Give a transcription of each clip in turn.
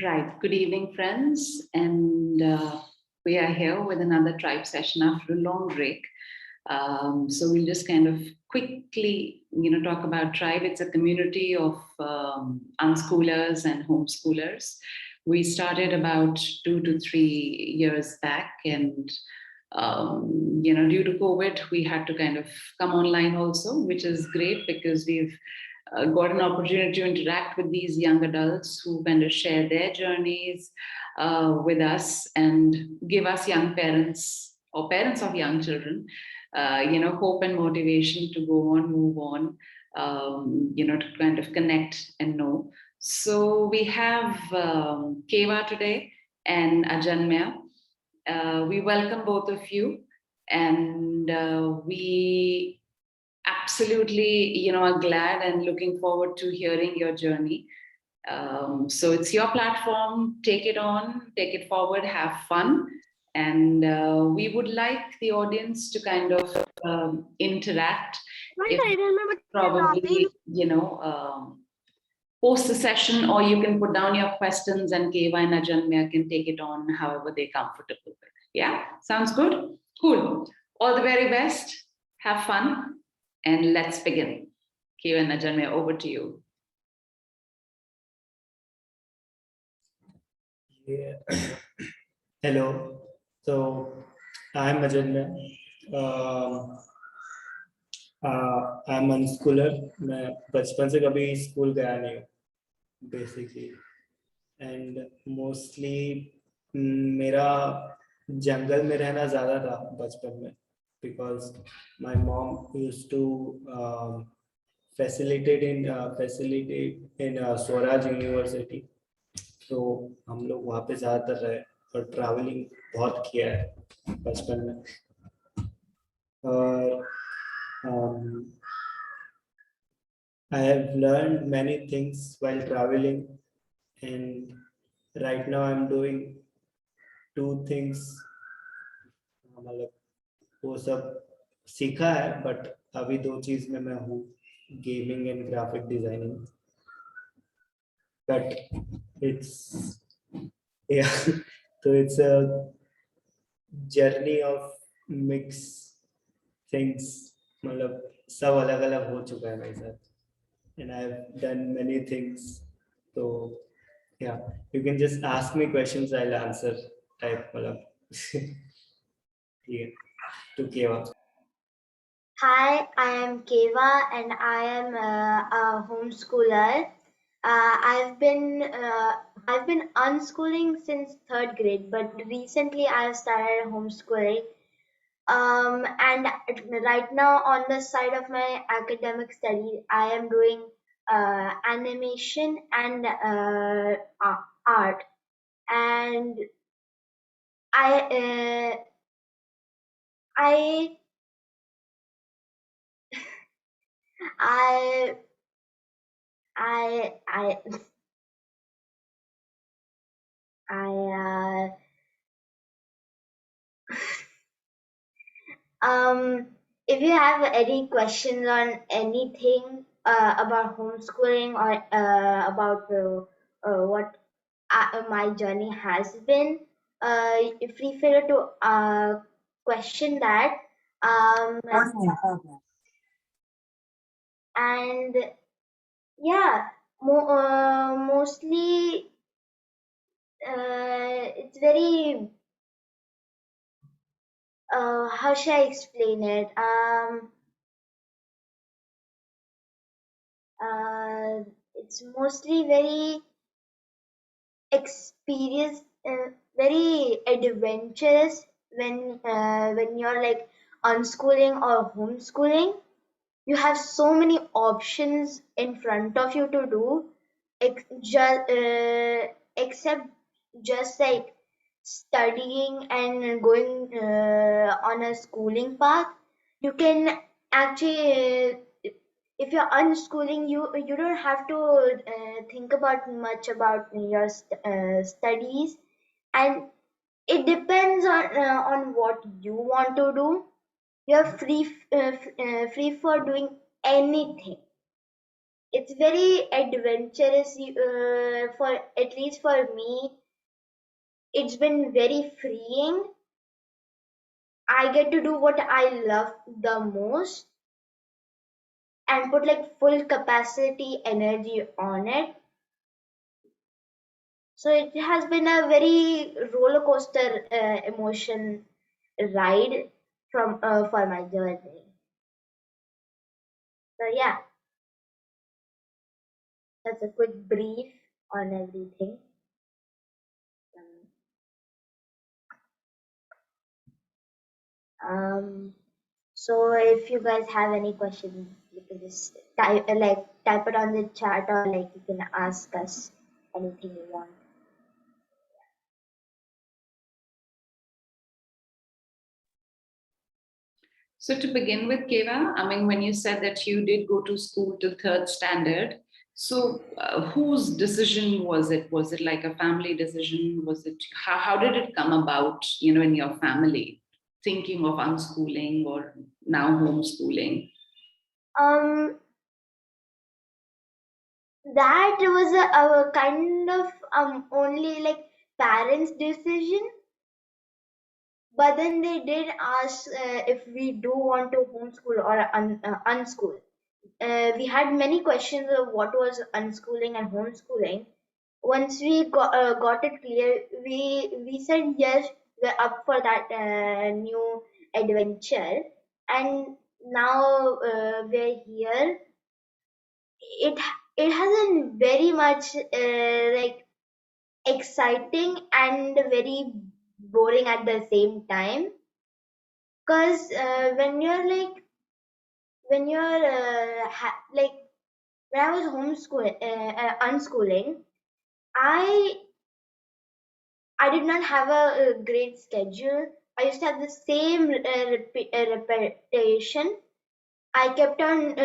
Right. Good evening, friends. And we are here with another tribe session after a long break. So we'll just kind of quickly, talk about tribe. It's a community of unschoolers and homeschoolers. We started about 2 to 3 years back, and due to COVID, we had to kind of come online also, which is great because we've got an opportunity to interact with these young adults who kind of share their journeys with us and give us young parents or parents of young children, hope and motivation to go on, move on, to kind of connect and know. So we have Keva today and Ajanmya. We welcome both of you, and we absolutely, are glad and looking forward to hearing your journey. So it's your platform. Take it on, take it forward, have fun. And we would like the audience to kind of interact. If probably, post the session, or you can put down your questions and Keva and Ajanmya can take it on however they're comfortable with. Yeah, sounds good? Cool. All the very best. Have fun. And let's begin. Keva and Ajanmya, over to you. Yeah. Hello. So I'm Ajanmya. I'm unschooler. मैं बचपन से कभी school गया नहीं हूँ basically and mostly मेरा जंगल में रहना ज़्यादा था बचपन में because my mom used to facilitate in Swaraj university तो हम लोग वहाँ पे ज़्यादातर रहे और ट्रैवलिंग बहुत किया है बचपन में और I have learned many things while traveling and right now I'm doing two things मतलब वो सब सीखा है बट अभी दो चीज में मैं हूँ gaming and graphic designing but it's yeah so it's a journey of mix things मतलब सब अलग अलग हो चुका है मेरे साथ and I've done many things so yeah you can just ask me questions I'll answer type मतलब yeah to Keva. Hi, I am Keva and I am a homeschooler. I've been unschooling since third grade, but recently I have started homeschooling. And right now on the side of my academic study, I am doing animation and art. And I I I I I I if you have any questions on anything about homeschooling or about what my journey has been, feel free to question that. And yeah, mostly it's very how should I explain it? It's mostly very experience, very adventurous when you're like unschooling or homeschooling. You have so many options in front of you to do, except just like studying and going on a schooling path. You can actually, if you're unschooling, you don't have to think about much about your studies, and it depends on what you want to do. You're free for doing anything. it's very adventurous. For at least for me, it's been very freeing. I get to do what I love the most and put like full capacity energy on it. So it has been a very roller coaster emotion ride from for my journey. So yeah, that's a quick brief on everything. So if you guys have any questions, you can just type it on the chat, or like you can ask us anything you want. So to begin with, Keva, I mean, when you said that you did go to school till third standard, so whose decision was it? Was it like a family decision? Was it how did it come about? In your family, thinking of unschooling or now homeschooling. That was a kind of only like parents' decision. But then they did ask if we do want to homeschool or unschool. We had many questions of what was unschooling and homeschooling. Once we got it clear, we said yes, we're up for that new adventure. And now we're here. It it has been very much like exciting and very boring at the same time. Because when you're like when I was unschooling, I did not have a great schedule. I used to have the same repetition. I kept on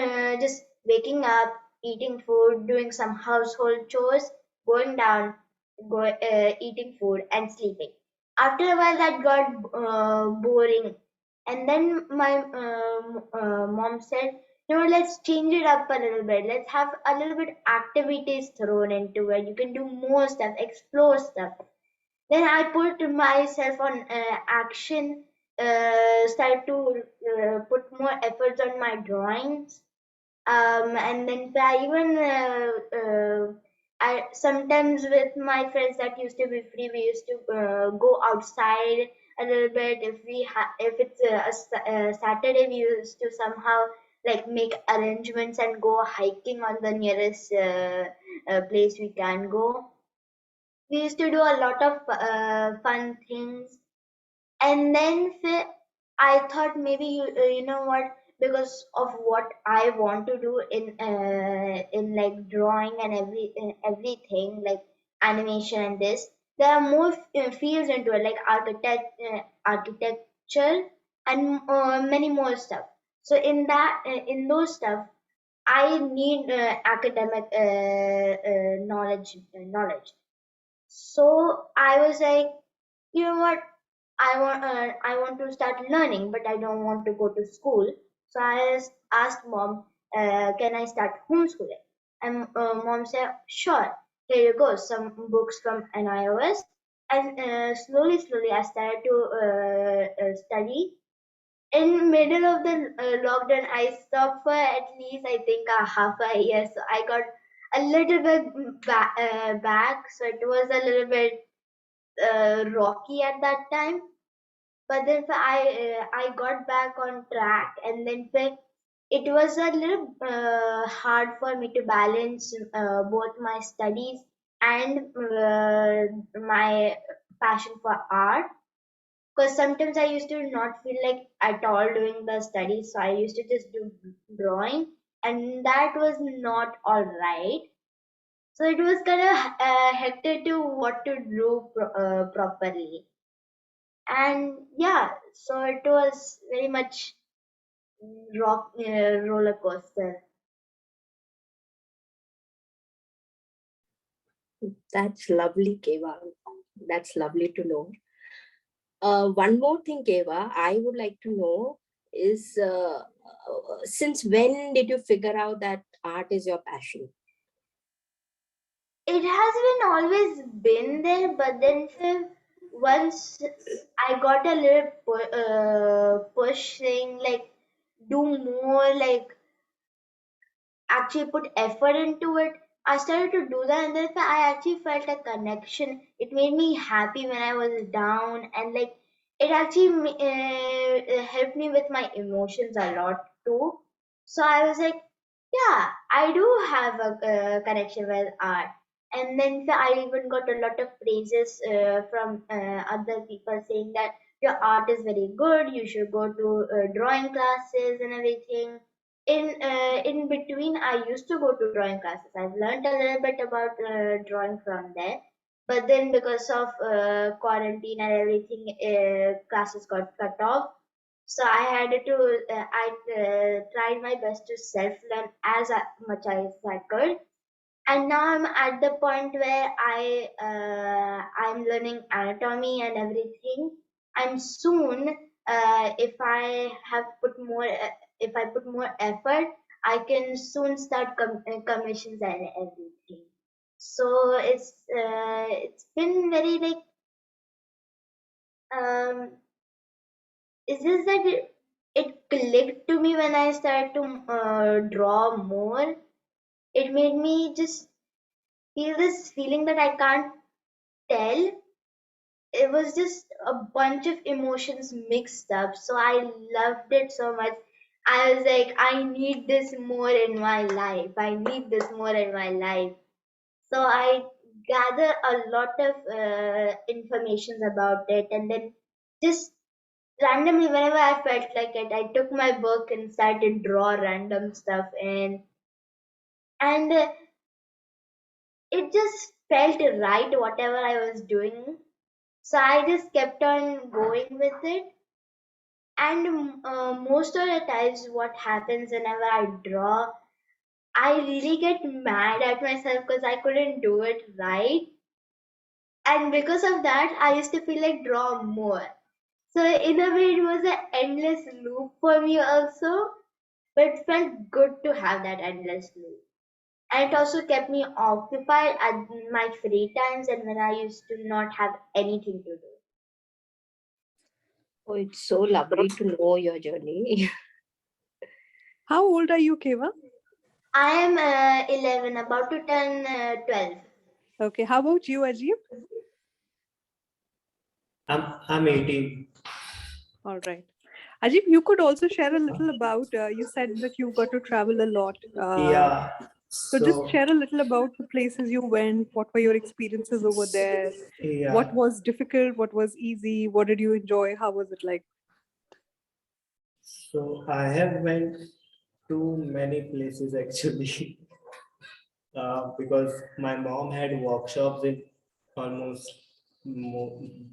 just waking up, eating food, doing some household chores, going down, eating food, and sleeping. After a while, that got boring. And then my mom said, let's change it up a little bit. Let's have a little bit activities thrown into it. You can do more stuff, explore stuff. Then I put myself on action, started to put more efforts on my drawings. And then I even I sometimes with my friends that used to be free, we used to go outside a little bit. If it's a Saturday, we used to somehow like make arrangements and go hiking on the nearest place we can go. We used to do a lot of fun things. And then I thought maybe you know what, because of what I want to do in like drawing and everything like animation and this, there are more fields into it, like architecture and many more stuff. So in those stuff, I need academic knowledge. So I was like, you know what? I want to start learning, but I don't want to go to school. So I asked mom, can I start homeschooling? And mom said, sure. Here you go, some books from NIOS. And slowly, I started to study. In middle of the lockdown, I stopped for at least I think a half a year. So I got a little bit back. So it was a little bit rocky at that time. But then I got back on track, and then it was a little hard for me to balance both my studies and my passion for art. Because sometimes I used to not feel like at all doing the studies, so I used to just do drawing, and that was not all right. So it was kind of hectic to what to do properly. And yeah, so it was very much roller coaster. That's lovely, Keva. That's lovely to know. One more thing, Keva, I would like to know is since when did you figure out that art is your passion? It has been always been there, but then once I got a little push saying like do more, like actually put effort into it. I started to do that, and then I actually felt a connection. It made me happy when I was down, and like it actually helped me with my emotions a lot too. So I was like, yeah, I do have a connection with art. And then I even got a lot of praises from other people saying that your art is very good. You should go to drawing classes and everything. In between, I used to go to drawing classes. I've learned a little bit about drawing from there, but then because of quarantine and everything, classes got cut off. So I had to I tried my best to self learn as much as I could, and now I'm at the point where I'm learning anatomy and everything. And soon, if I have put more if I put more effort, I can soon start commissions and everything. So it's been very like um it's just that it clicked to me when I started to draw more. It made me just feel this feeling that I can't tell. It was just a bunch of emotions mixed up. So I loved it so much. I was like, I need this more in my life. I need this more in my life. So I gather a lot of information about it, and then just randomly, whenever I felt like it, I took my book and started to draw random stuff, and it just felt right, whatever I was doing. So I just kept on going with it. And most of the times, what happens whenever I draw, I really get mad at myself because I couldn't do it right. And because of that, I used to feel like draw more. So in a way, it was an endless loop for me also, but it felt good to have that endless loop. And it also kept me occupied at my free times and when I used to not have anything to do. Oh, it's so lovely to know your journey. How old are you, Keva? I am 11, about to turn 12. Okay. How about you, Ajib? I'm 18. All right. Ajib, you could also share a little about, you said that you got to travel a lot. Yeah. So just share a little about the places you went. What were your experiences over there? Yeah. What was difficult? What was easy? What did you enjoy? How was it like? So I have went to many places actually, because my mom had workshops in almost in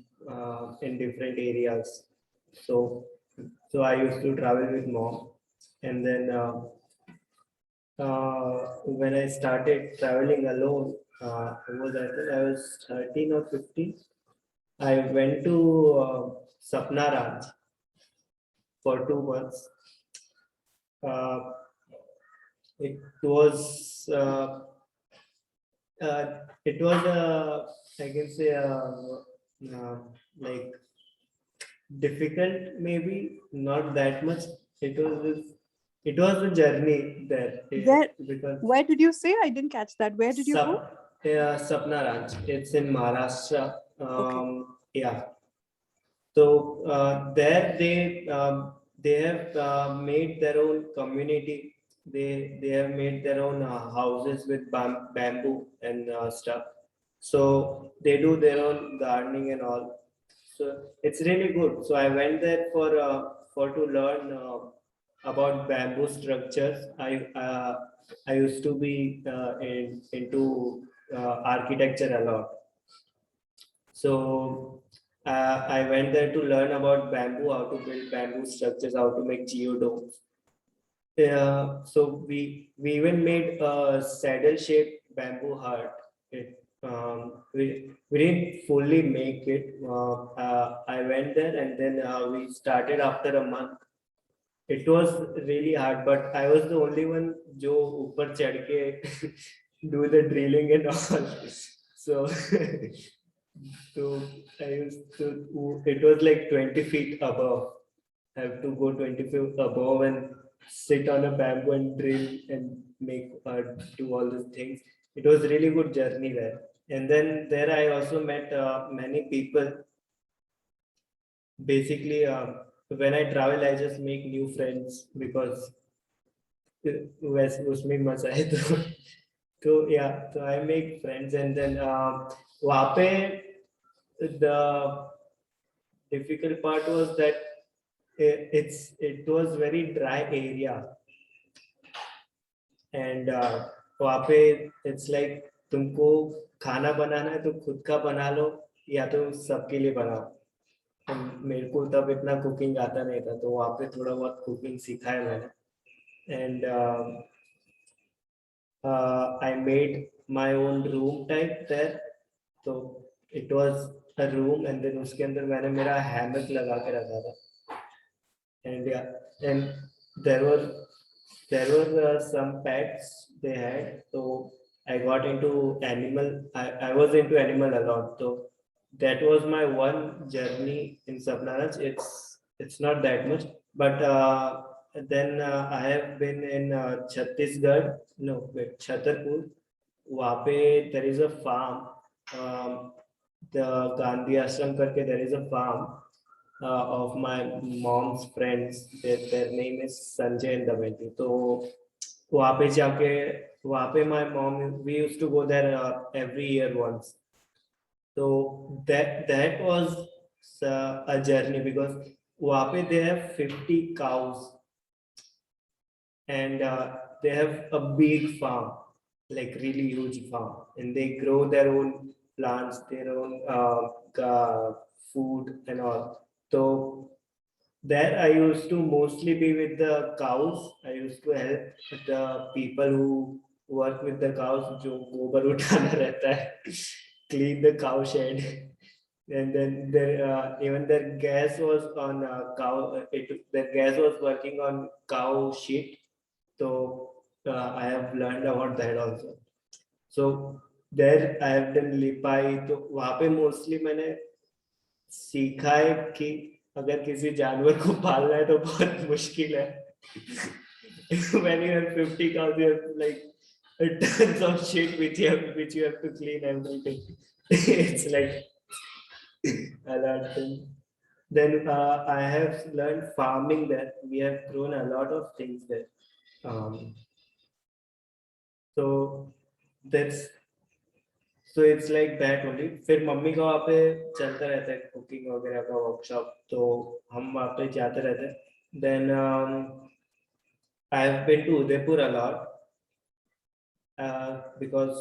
different areas. So I used to travel with mom, and then when I started traveling alone, I think I was 13 or 15. I went to Sapna Ranch for 2 months. Uh, it was uh, it was I can say uh, like difficult, maybe not that much. It was a journey there, because Where did you say? I didn't catch that. Where did you go? Sapna Ranch. It's in Maharashtra. Okay. Yeah. So there they have made their own community. They have made their own houses with bamboo and stuff. So they do their own gardening and all. So it's really good. So I went there for to learn about bamboo structures. I used to be into architecture a lot. So I went there to learn about bamboo, how to build bamboo structures, how to make geodomes. So we even made a saddle shaped bamboo hut. We didn't fully make it. I went there and then we started after a month. it was really hard, but I was the only one जो ऊपर चढ़ के do the drilling and all. So, so I used to. It was like 20 feet above. I have to go 20 feet above and sit on a bamboo and drill and make do all these things. It was really good journey there. And then there I also met many people. Basically, when I travel, I just make new friends because वैसे उसमें मजा है तो yeah, so I make friends and then वहाँ पे the difficult part was that it was very dry area and वहाँ पे it's like तुमको खाना बनाना है तो खुद का बना लो या तो सबके लिए बनाओ. मेरे को तब इतना कुकिंग आता नहीं था तो वहाँ पे थोड़ा बहुत कुकिंग सीखा है मैंने. And I made my own room type there. So it was a room and then उसके अंदर मैंने मेरा hammock लगा के रखा था. And yeah, and there were some pets they had. So I got into animal. I was into animal a lot. So that was my one journey in Sapnaraj. It's not that much, but then I have been in Chhattisgarh. No, wait, Chhatarpur. वहाँ पे there is a farm. The Gandhi Ashram करके there is a farm of my mom's friends. Their name is Sanjay and Damayanti. तो वहाँ पे जाके वहाँ पे my mom we used to go there every year once. So that was a journey because वहाँ पे they have 50 cows and they have a big farm, like really huge farm, and they grow their own plants, their own food and all. So there I used to mostly be with the cows. I used to help the people who work with the cows, जो गोबर उठाना रहता है, clean the cow shed. And then there even their gas was on cow. Their gas was working on cow shit. So I have learned about that also. So there I have done lipai. तो वहाँ पे mostly मैंने सीखा है कि अगर किसी जानवर को पालना है तो बहुत मुश्किल है. When you have 50 cows, you have like tons of shit which you have to clean everything. It's like a lot thing. Then I have learned farming there. We have grown a lot of things there. So that's so it's like that only. फिर mummy का वहाँ पे चलता रहता है cooking वगैरह का workshop तो हम वहाँ पे जाते रहते हैं. Then I have been to Udaipur a lot because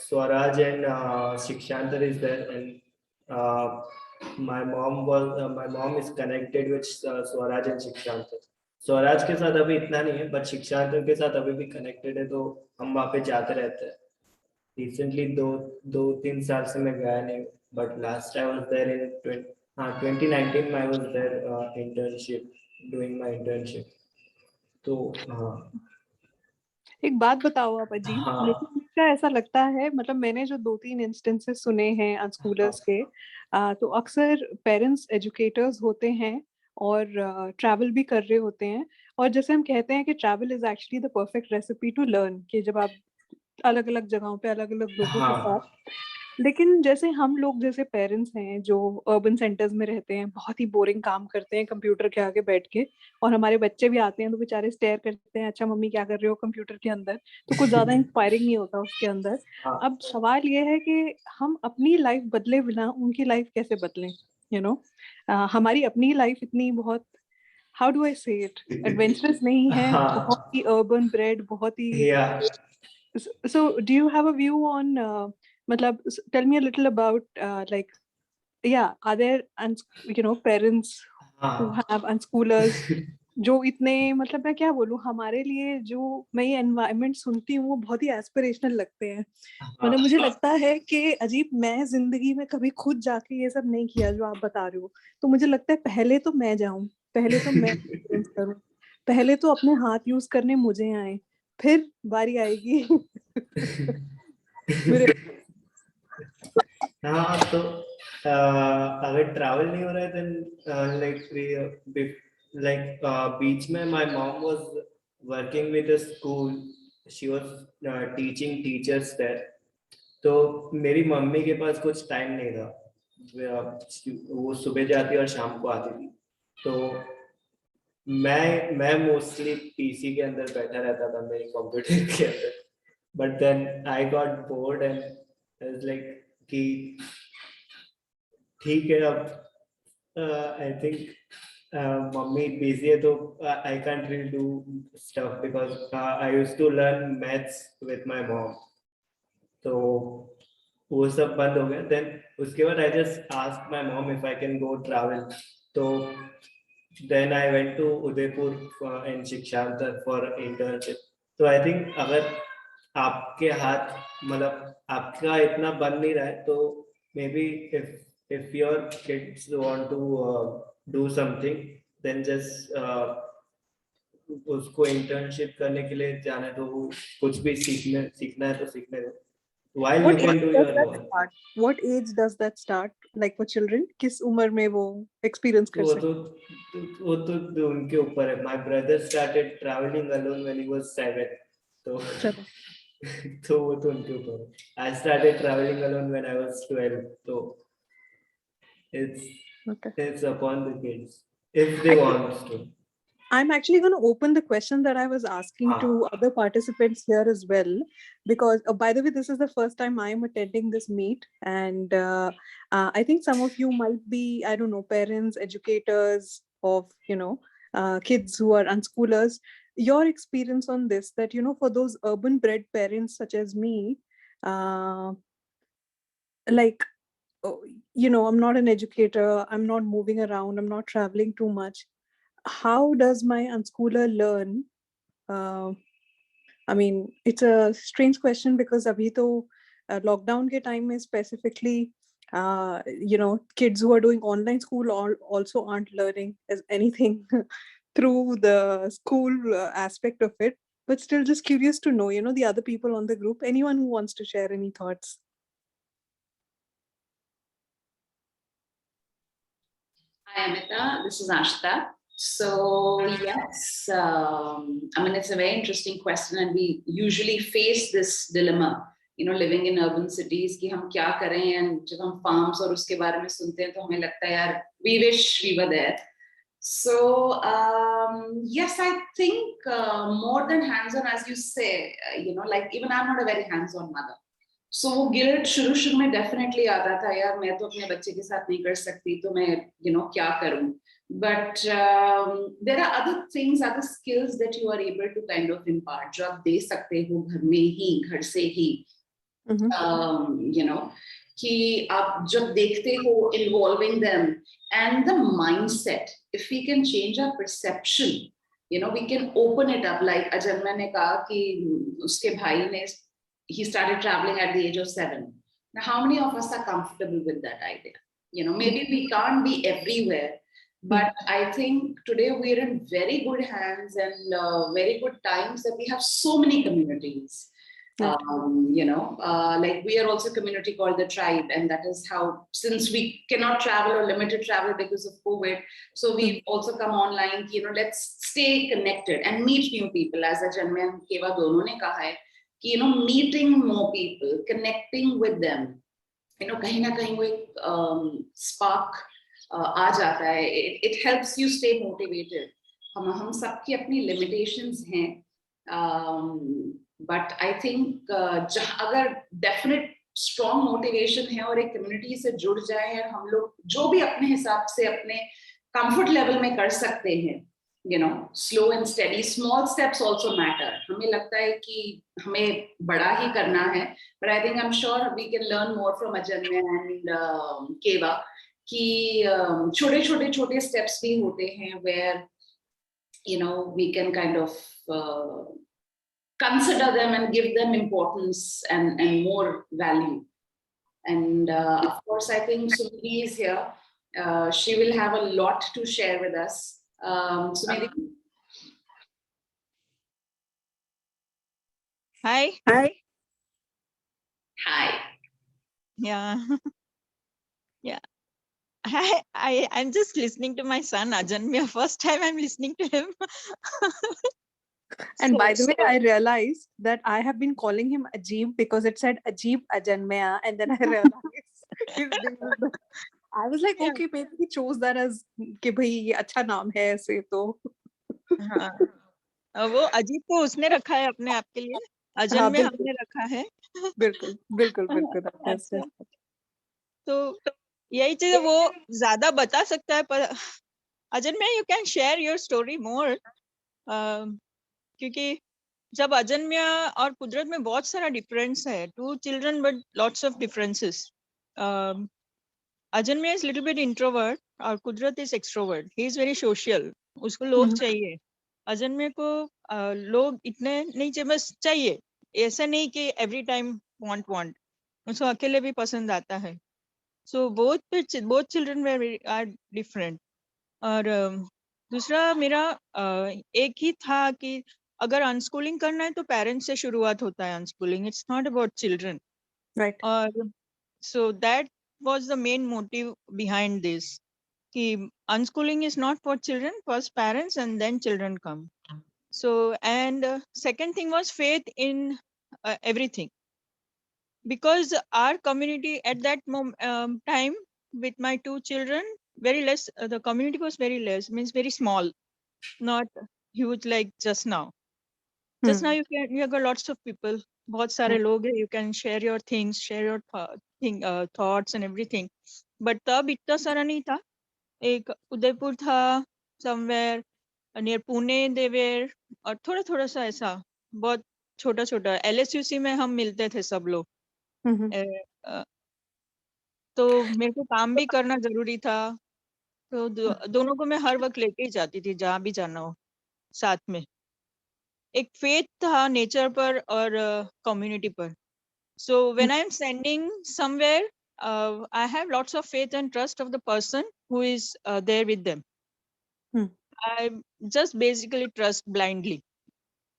Swaraj and Shikshantar is there and my mom is connected with Swaraj and Shikshantar. Swaraj के साथ अभी इतना नहीं है बट शिक्षांतर के साथ अभी भी कनेक्टेड है तो हम वहाँ पे जाते रहते हैं. रिसेंटली 2-3 साल से मैं गया नहीं but last I was there in 2019 में I was there internship doing my internship. तो हाँ एक बात बताओ आप अजीब, हाँ. मुझे इसका ऐसा लगता है मतलब मैंने जो 2-3 इंस्टेंसेस सुने हैं अनस्कूलर्स के तो अक्सर पेरेंट्स एजुकेटर्स होते हैं और ट्रैवल भी कर रहे होते हैं और जैसे हम कहते हैं कि travel is actually the perfect recipe to learn कि जब आप अलग अलग जगहों पे अलग अलग लोगों के साथ. लेकिन जैसे हम लोग जैसे पेरेंट्स हैं जो अर्बन सेंटर्स में रहते हैं बहुत ही बोरिंग काम करते हैं कंप्यूटर के आगे बैठ के और हमारे बच्चे भी आते हैं तो बेचारे स्टेयर करते हैं अच्छा मम्मी क्या कर रहे हो कंप्यूटर के अंदर तो कुछ ज्यादा इंस्पायरिंग नहीं होता उसके अंदर. अब सवाल ये है कि हम अपनी लाइफ बदले बिना उनकी लाइफ कैसे बदलें यू नो. हमारी अपनी लाइफ इतनी बहुत हाउ डू आई से इट एडवेंचरस नहीं है, बहुत ही अर्बन ब्रेड बहुत ही. So do you have a view on matlab tell me a little about like yeah are there parents who have unschoolers जो इतने मतलब मैं क्या बोलूं हमारे लिए जो मैं ये एनवायरनमेंट सुनती हूँ वो बहुत ही एस्पिरेशनल लगते हैं. मतलब मुझे लगता है कि अजीब मैं जिंदगी में कभी खुद जाके ये सब नहीं किया जो आप बता रहे हो तो मुझे लगता है पहले तो मैं जाऊं पहले तो मैं एक्सपीरियंस करूं, पहले तो अपने हाथ यूज करने मुझे आए, फिर बारी आएगी मेरे। हाँ तो अगर ट्रैवल नहीं हो रहा है देन लाइक बीच में my mom was working with a school, she was teaching teachers there, तो मेरी मम्मी के पास कुछ टाइम नहीं था, वो सुबह जाती और शाम को आती थी, तो मैं मोस्टली पीसी के अंदर बैठा रहता था, मेरे कंप्यूटर के अंदर, but then I got bored and like कि ठीक है अब आई थिंक मम्मी बिजी है तो I can't really do stuff because I used to learn maths with my mom, तो वो सब बंद हो गया। देन उसके बाद I just asked my mom if I can go travel, तो then I went to Udaipur in Shikshantar for internship. तो आई थिंक अगर आपके हाथ मतलब आपका इतना बन नहीं रहा है, तो may be if your kids want to do something, then just उसको इंटर्नशिप करने के लिए जाने दो, कुछ भी सीखना है तो सीखने दो, while you What age can do does your that work. start? What age does that start? Like for children, किस उम्र में वो experience कर वो सकते? तो उनके ऊपर है। My brother started traveling alone when he was 7, तो चलो, तो वो तो उनके ऊपर है। I started traveling alone when I was 12, तो okay. it's upon the kids if they I think want to. I'm actually going to open the question that I was asking to other participants here as well, because by the way, this is the first time I am attending this meet, and I think some of you might be, I don't know, parents, educators of, kids who are unschoolers. Your experience on this, that, for those urban bred parents such as me, like, oh, I'm not an educator, I'm not moving around, I'm not traveling too much. How does my unschooler learn? I mean, it's a strange question because abhi to lockdown ke time mein specifically, kids who are doing online school also aren't learning as anything through the school aspect of it. But still, just curious to know, the other people on the group, anyone who wants to share any thoughts. Hi, Amita. This is Ashta. So, yes, I mean, it's a very interesting question, and we usually face this dilemma, living in urban cities, कि हम क्या करें, and जब हम farms और उसके बारे में सुनते हैं, तो हमें लगता है यार, we wish we were there. So, yes, I think more than hands-on, as you say, like even I'm not a very hands-on mother. So वो गिल्ट शुरू में डेफिनेटली आता था, यार मैं तो अपने बच्चे के साथ नहीं कर सकती, तो मैं क्या करूं. But there are other things, other skills that you are able to kind of impart, जो आप दे सकते हो घर में ही, घर से ही. कि आप जब देखते हो, involving them and the mindset, if we can change our perception, we can open it up. Like अजन्मा ने कहा कि उसके भाई ने, he started traveling at the age of 7. Now, how many of us are comfortable with that idea? Maybe we can't be everywhere, but I think today we're in very good hands and very good times that we have so many communities. Like we are also a community called the Tribe, and that is how, since we cannot travel or limited travel because of COVID, so we've also come online, let's stay connected and meet new people. As Ajanmay and Keva dono ne kaha hai, meeting more people, connecting with them, kahin na kahin wo ek spark aa jata hai. It helps you stay motivated. हम सबकी अपनी limitations हैं, but I think अगर definite strong motivation है और एक community से जुड़ जाए हैं, हम लोग जो भी अपने हिसाब से अपने comfort level में कर सकते हैं, slow and steady, small steps also matter. हमें लगता है कि हमें बड़ा ही करना है, but I think I'm sure we can learn more from Ajanmya and Keva कि छोटे steps भी होते हैं where we can kind of consider them and give them importance and more value. And of course, I think Sumini is here. She will have a lot to share with us. So maybe Hi. Hi. hi. Yeah. Yeah. I'm just listening to my son Ajanmya. First time I'm listening to him. And by the So- way, I realized that I have been calling him Ajib because it said Ajib Ajanmaya, and then I realized his name is I was like, Yeah. okay, maybe he chose that as कि भाई ये अच्छा नाम है ऐसे तो हाँ, वो अजीत तो उसने रखा है अपने आप के लिए, हाँ अजन्मय बिल्कुल हमने रखा है। बिल्कुल बिल्कुल बिल्कुल yes, अच्छा, yes. तो यही चीज वो ज्यादा बता सकता है, पर Ajanmay you can share your story more, क्योंकि जब अजन्मय और कुदरत में बहुत सारा डिफरेंस है, two children but lots of differences. Ajanmay is little bit introvert और Kudrat is extrovert, he is very social, उसको लोग चाहिए। अजन्मय को लोग इतने नहीं चाहिए, बस चाहिए, ऐसा नहीं कि एवरी टाइम वांट, उसको अकेले भी पसंद आता है। So both children are different. और दूसरा मेरा एक ही था कि अगर अनस्कूलिंग करना है तो पेरेंट्स से शुरुआत होता है unschooling, it's not about children. Right. और so that was the main motive behind this, कि unschooling is not for children, first parents and then children come. So, and second thing was faith in everything, because our community at that time with my two children, very less, the community was very less, means very small, not huge like just now. Just now you have got lots of people, बहुत सारे लोग हैं, you can share your things, share your thoughts and everything, but तब इतना सारा नहीं था। एक उदयपुर था समवेयर नियर पुणे देवेर, और थोड़ा थोड़ा सा ऐसा बहुत छोटा छोटा LSUC में हम मिलते थे सब लोग। अ, तो मेरे को काम भी करना जरूरी था, तो दोनों को मैं हर वक्त लेके ही जाती थी जहाँ भी जाना हो साथ में। एक फेथ था नेचर पर और कम्युनिटी पर। So when I'm sending somewhere, I have lots of faith and trust of the person who is there with them. I just basically trust blindly,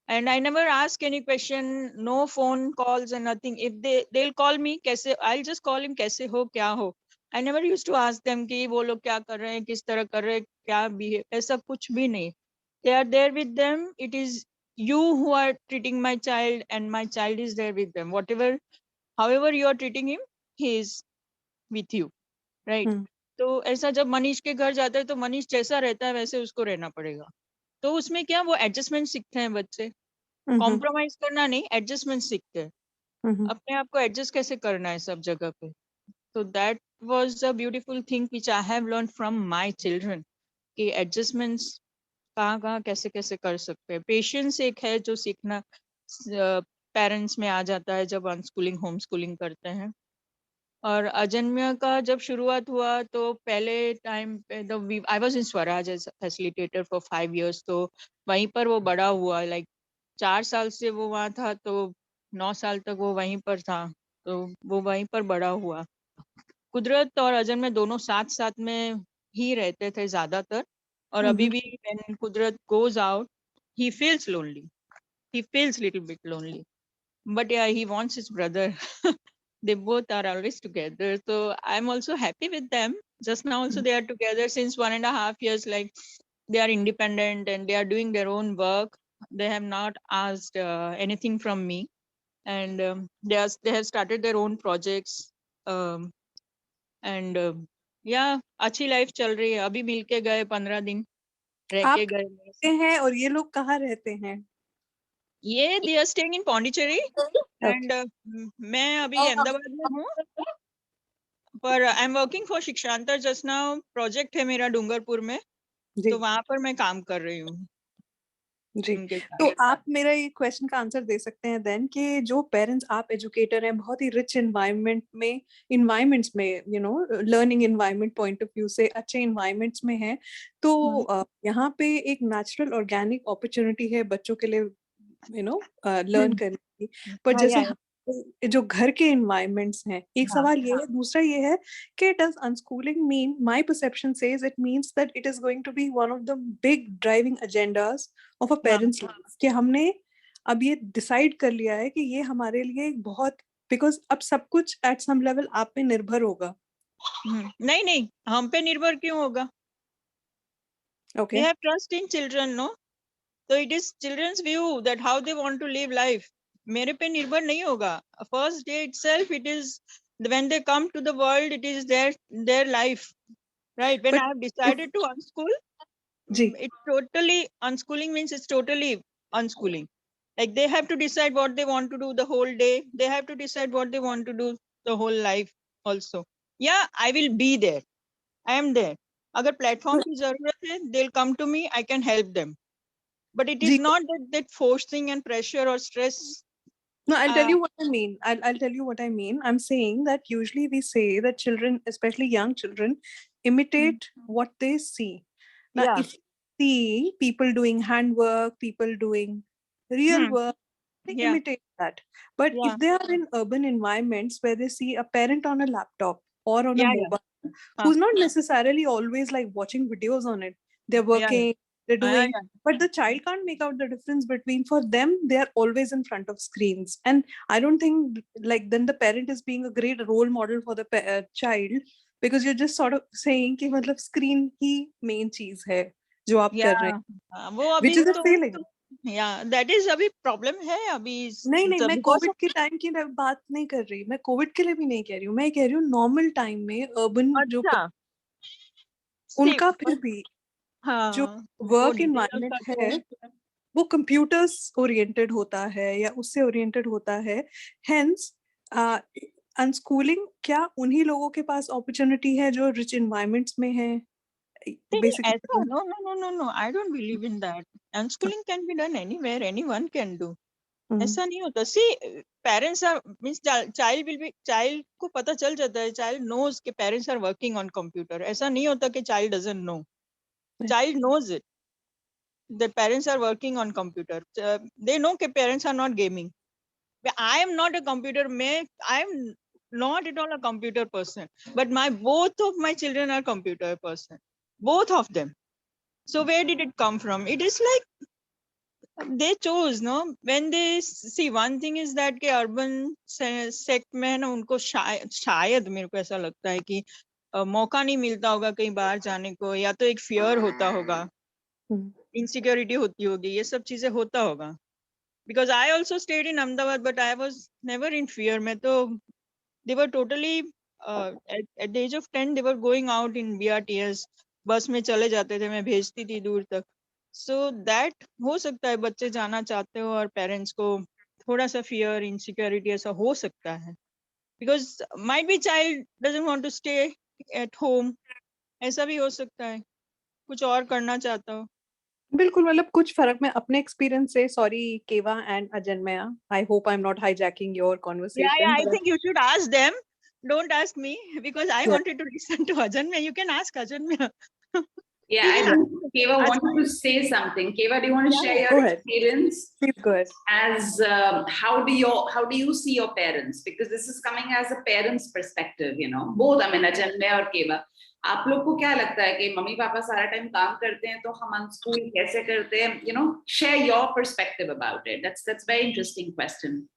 and I never ask any question, no phone calls and nothing. If they'll call me kaise, I'll just call him kaise ho kya ho. I never used to ask them कि वो लोग क्या कर रहे हैं, किस तरह कर रहे हैं, क्या behave, ऐसा कुछ भी नहीं। They are there with them. It is you who are treating my child and my child is there with them. Whatever, however you are treating him, he is with you, right? तो ऐसा जब मनीष के घर जाता है तो मनीष जैसा रहता है वैसे उसको रहना पड़ेगा। तो उसमें क्या वो एडजस्टमेंट सीखते हैं बच्चे, कॉम्प्रोमाइज करना नहीं, एडजस्टमेंट सीखते हैं, अपने आप को एडजस्ट कैसे करना है सब जगह पे। तो that was a beautiful thing which I have learn from my children, कि एडजस्टमेंट्स कहाँ कहाँ कैसे कैसे कर सकते हैं। पेशेंस एक है जो सीखना पेरेंट्स में आ जाता है जब अनस्कूलिंग होम स्कूलिंग करते हैं। और अजन्मय का जब शुरुआत हुआ तो पहले टाइम पे I was in Swaraj as facilitator for 5 years, तो वहीं पर वो बड़ा हुआ, लाइक 4 साल से वो वहाँ था, तो 9 साल तक वो वहीं पर था, तो वो वहीं पर बड़ा हुआ। कुदरत और अजन्मय दोनों साथ साथ में ही रहते थे ज्यादातर, और अभी भी when कुदरत goes out, he feels lonely, he feels little bit lonely, but yeah, he wants his brother. They both are always together, so I'm also happy with them. Just now also they are together since 1.5 years, like they are independent and they are doing their own work. They have not asked anything from me, and they have started their own projects, um, and yeah, अच्छी life चल रही है। अभी मिलके गए 15 दिन रह आप के गए। रहते हैं और ये लोग कहाँ रहते हैं? ये they are staying in Pondicherry, and मैं अभी अहमदाबाद में हूँ, पर I am working for Shikshantar. Just now project है मेरा डूंगरपुर में, जी तो वहां पर मैं काम कर रही हूँ जी उनके तो साथ। आप मेरा ये क्वेश्चन का आंसर दे सकते हैं देन कि जो पेरेंट्स, आप एजुकेटर हैं, बहुत ही रिच इन्वायरमेंट्स में learning environment point of view से अच्छे इन्वायरमेंट्स में हैं, तो यहाँ पे एक नेचुरल ऑर्गेनिक अपॉर्चुनिटी है बच्चों के लिए लर्न करने की। पर हाँ, जैसे या जो घर के environments हैं, एक हाँ, सवाल ये है, दूसरा ये है कि does unschooling mean, my perception says it means that it is going to be one of the big driving agendas of a हाँ, parent's life, कि हमने अब ये decide कर लिया है कि ये हमारे लिए एक बहुत, because अब सब कुछ at some level आप पे निर्भर होगा. नहीं नहीं, हम पे निर्भर क्यों होगा? We Okay. have trust in children, no? So it is children's view that how they want to live life. मेरे पे निर्भर नहीं होगा. First day itself, it is when they come to the world, it is their life, right? When But I have if, decided to unschool, ji, it's totally unschooling means it's totally unschooling. Like they have to decide what they want to do the whole day. They have to decide what they want to do the whole life also. Yeah, I will be there. I am there. अगर platform की जरूरत है, they'll come to me. I can help them. But it is ji, not that forcing and pressure or stress. no, I'll tell Uh, you what I mean. I'll tell you what I mean. I'm saying that usually we say that children, especially young children, imitate what they see. Now, yeah. if you see people doing handwork, people doing real Hmm. work, they Yeah. imitate that. But Yeah. if they are in urban environments where they see a parent on a laptop or on a Yeah. Yeah. mobile, Huh. who's not necessarily always like watching videos on it, they're Yeah. working, they're Yeah. doing, Yeah. but the child can't make out the difference between, for them they are always in front of screens, and I don't think like then the parent is being a great role model for the child, because you're just sort of saying कि मतलब screen ही main चीज है जो आप कर रहे Yeah. हैं, वो which अभी is a तो failing. yeah, that is अभी problem है अभी नहीं नहीं, मैं because कोविड के टाइम की मैं बात नहीं कर रही, मैं कोविड के लिए भी नहीं कह रही हूँ, मैं कह रही हूँ नॉर्मल टाइम में अर्बन जो अच्छा see उनका फिर भी जो हाँ वो वर्क डिजिटल इन्वायरमेंट का है वो कंप्यूटर्स ओरिएंटेड होता है या उससे ओरिएंटेड होता है, हेंस अनस्कूलिंग क्या उन्हीं लोगों के पास अपॉर्चुनिटी है जो रिच एनवायरनमेंट्स में है नहीं ऐसा basically. no I don't believe in that. Unschooling can be done anywhere, anyone can do. ऐसा नहीं होता. See parents are means child will be, child को पता चल जाता है, चाइल्ड नोज कि parents are working on computer. ऐसा नहीं होता कि child doesn't know. Child knows it that parents are working on computer. They know कि parents are not gaming. I am not a computer man. I am not at all a computer person. But both of my children are computer person. Both of them. So where did it come from? It is like they chose, no? When they see, one thing is that कि urban sect में है ना, उनको शायद मेरे को ऐसा लगता है कि मौका नहीं मिलता होगा कहीं बाहर जाने को, या तो एक फियर होता होगा, इनसिक्योरिटी होती होगी, ये सब चीजें होता होगा. Because I also stayed in Ahmedabad but I was never in fear. मैं तो they were totally at the age of 10 they were going out in BRTS. बस में चले जाते थे, मैं भेजती थी दूर तक. सो दैट हो सकता है बच्चे जाना चाहते हो और पेरेंट्स को थोड़ा सा फियर इनसिक्योरिटी ऐसा हो सकता है. Because might be child doesn't want to stay at home. ऐसा भी हो सकता है, कुछ और करना चाहता हो. बिल्कुल, मतलब कुछ फर्क मैं अपने एक्सपीरियंस से, sorry Keva and Ajanmaya, I hope I am not hijacking your Yeah, conversation, I think you should ask them. Don't ask me because I but wanted to listen to Ajanmya. You can ask Ajanmya. Yeah, He I will think Keva ask wanted me. to say something. Keva, do you want to Yeah, share yeah. your go ahead, experience please go ahead. as how do you see your parents? Because this is coming as a parent's perspective, you know. Both, I mean, Ajanmya और Keva. आप लोग को क्या लगता है कि mummy papa सारा time काम करते हैं तो हम अनस्कूल कैसे करते हैं? You know, share your perspective about it. That's very interesting question.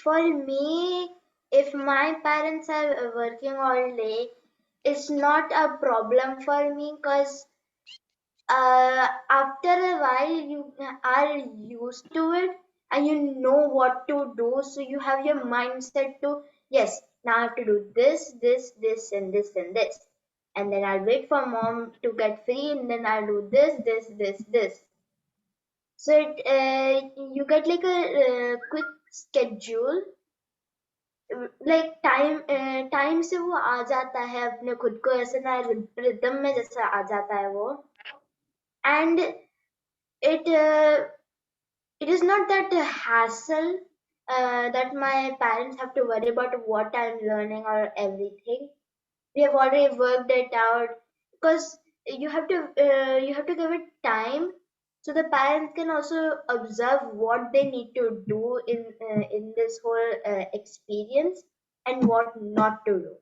For me, if my parents are working all day, it's not a problem for me because after a while you are used to it and you know what to do. So you have your mindset to, yes, now I have to do this, this, and this, and this. And then I'll wait for mom to get free and then I'll do this. So you get like a quick schedule, like time से वो आ जाता है अपने खुद को ऐसे ना rhythm में जैसा आ जाता है वो. And it is not that hassle that my parents have to worry about what I'm learning or everything. We have already worked it out because you have to give it time so the parents can also observe what they need to do in in this whole experience, and what not to do,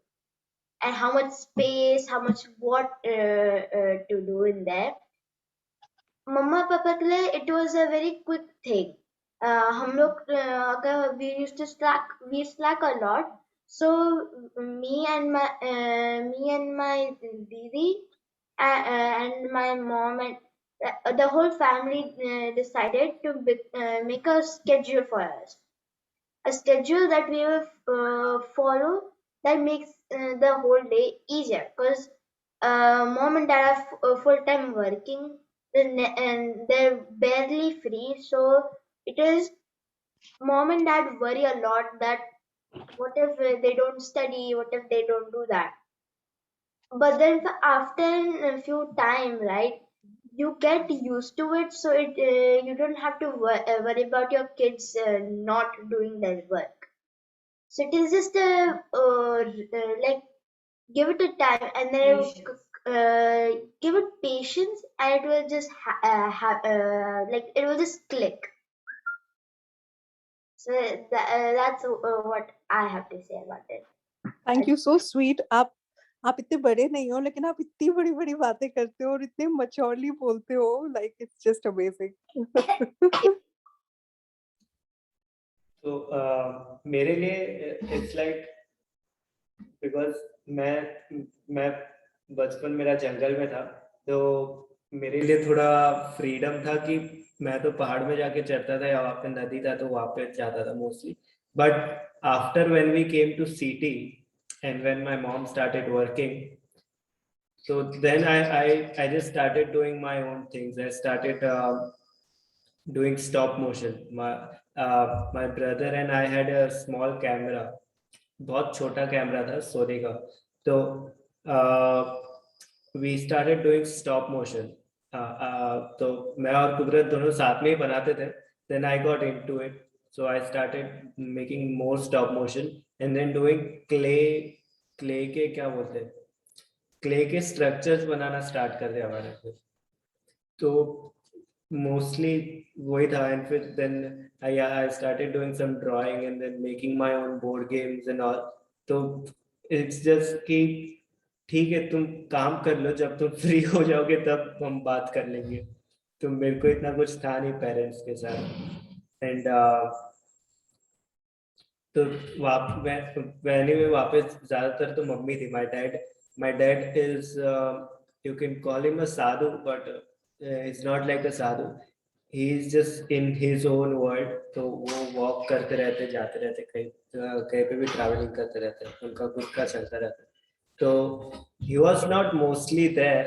and how much space, how much what to do in there. मम्मा पापा के लिए it was a very quick thing. हम लोग अगर we slack a lot, so me and my didi and my mom and the whole family decided to make a schedule for us, a schedule that we will follow, that makes the whole day easier, because mom and dad are full-time working, and they're barely free, so it is mom and dad worry a lot that what if they don't study, what if they don't do that. But then after a few time, right, you get used to it, so it you don't have to worry about your kids not doing their work. So it is just like give it a time, and then give it patience, and it will just like it will just click. So that's what I have to say about it. Thank you, so sweet. आप इतने बड़े नहीं हो, लेकिन आप इतनी बड़ी बड़ी बातें करते हो और इतने मैच्योरली बोलते हो, लाइक इट्स जस्ट अमेजिंग। तो मेरे लिए इट्स लाइक, बिकॉज मैं बचपन मेरा जंगल में था, तो मेरे लिए थोड़ा फ्रीडम था कि मैं तो पहाड़ में जाके चढ़ता था, या वहाँ पे नदी था तो वहाँ पे जाता था mostly. But after when we came to city and when my mom started working, so then I just started doing my own things. I started doing stop motion. My brother and I had a small camera, बहुत छोटा camera था सोनी का, तो we started doing stop motion. तो मैं और कुदरत दोनों साथ में ही बनाते थे. Then I got into it, so I started making more stop motion and then doing clay के क्या बोलते हैं, क्ले के स्ट्रक्चर्स बनाना स्टार्ट कर दिया हमारे फिर, तो मोस्टली वही था। एंड फिर then I started doing some drawing and then making my own board games and all. तो इट्स जस्ट कि ठीक है, तुम काम कर लो, जब तुम फ्री हो जाओगे तब हम बात कर लेंगे। तो मेरे को इतना कुछ था नहीं पेरेंट्स के साथ। एंड तो वापस ज्यादातर तो मम्मी थी। my dad is you can call him a sadhu, but he's not like a sadhu. He is just in his own world, तो वो वॉक करते रहते, जाते रहते, कहीं पे भी ट्रैवलिंग करते रहते, उनका खुद का चलता रहता। तो he was not mostly there,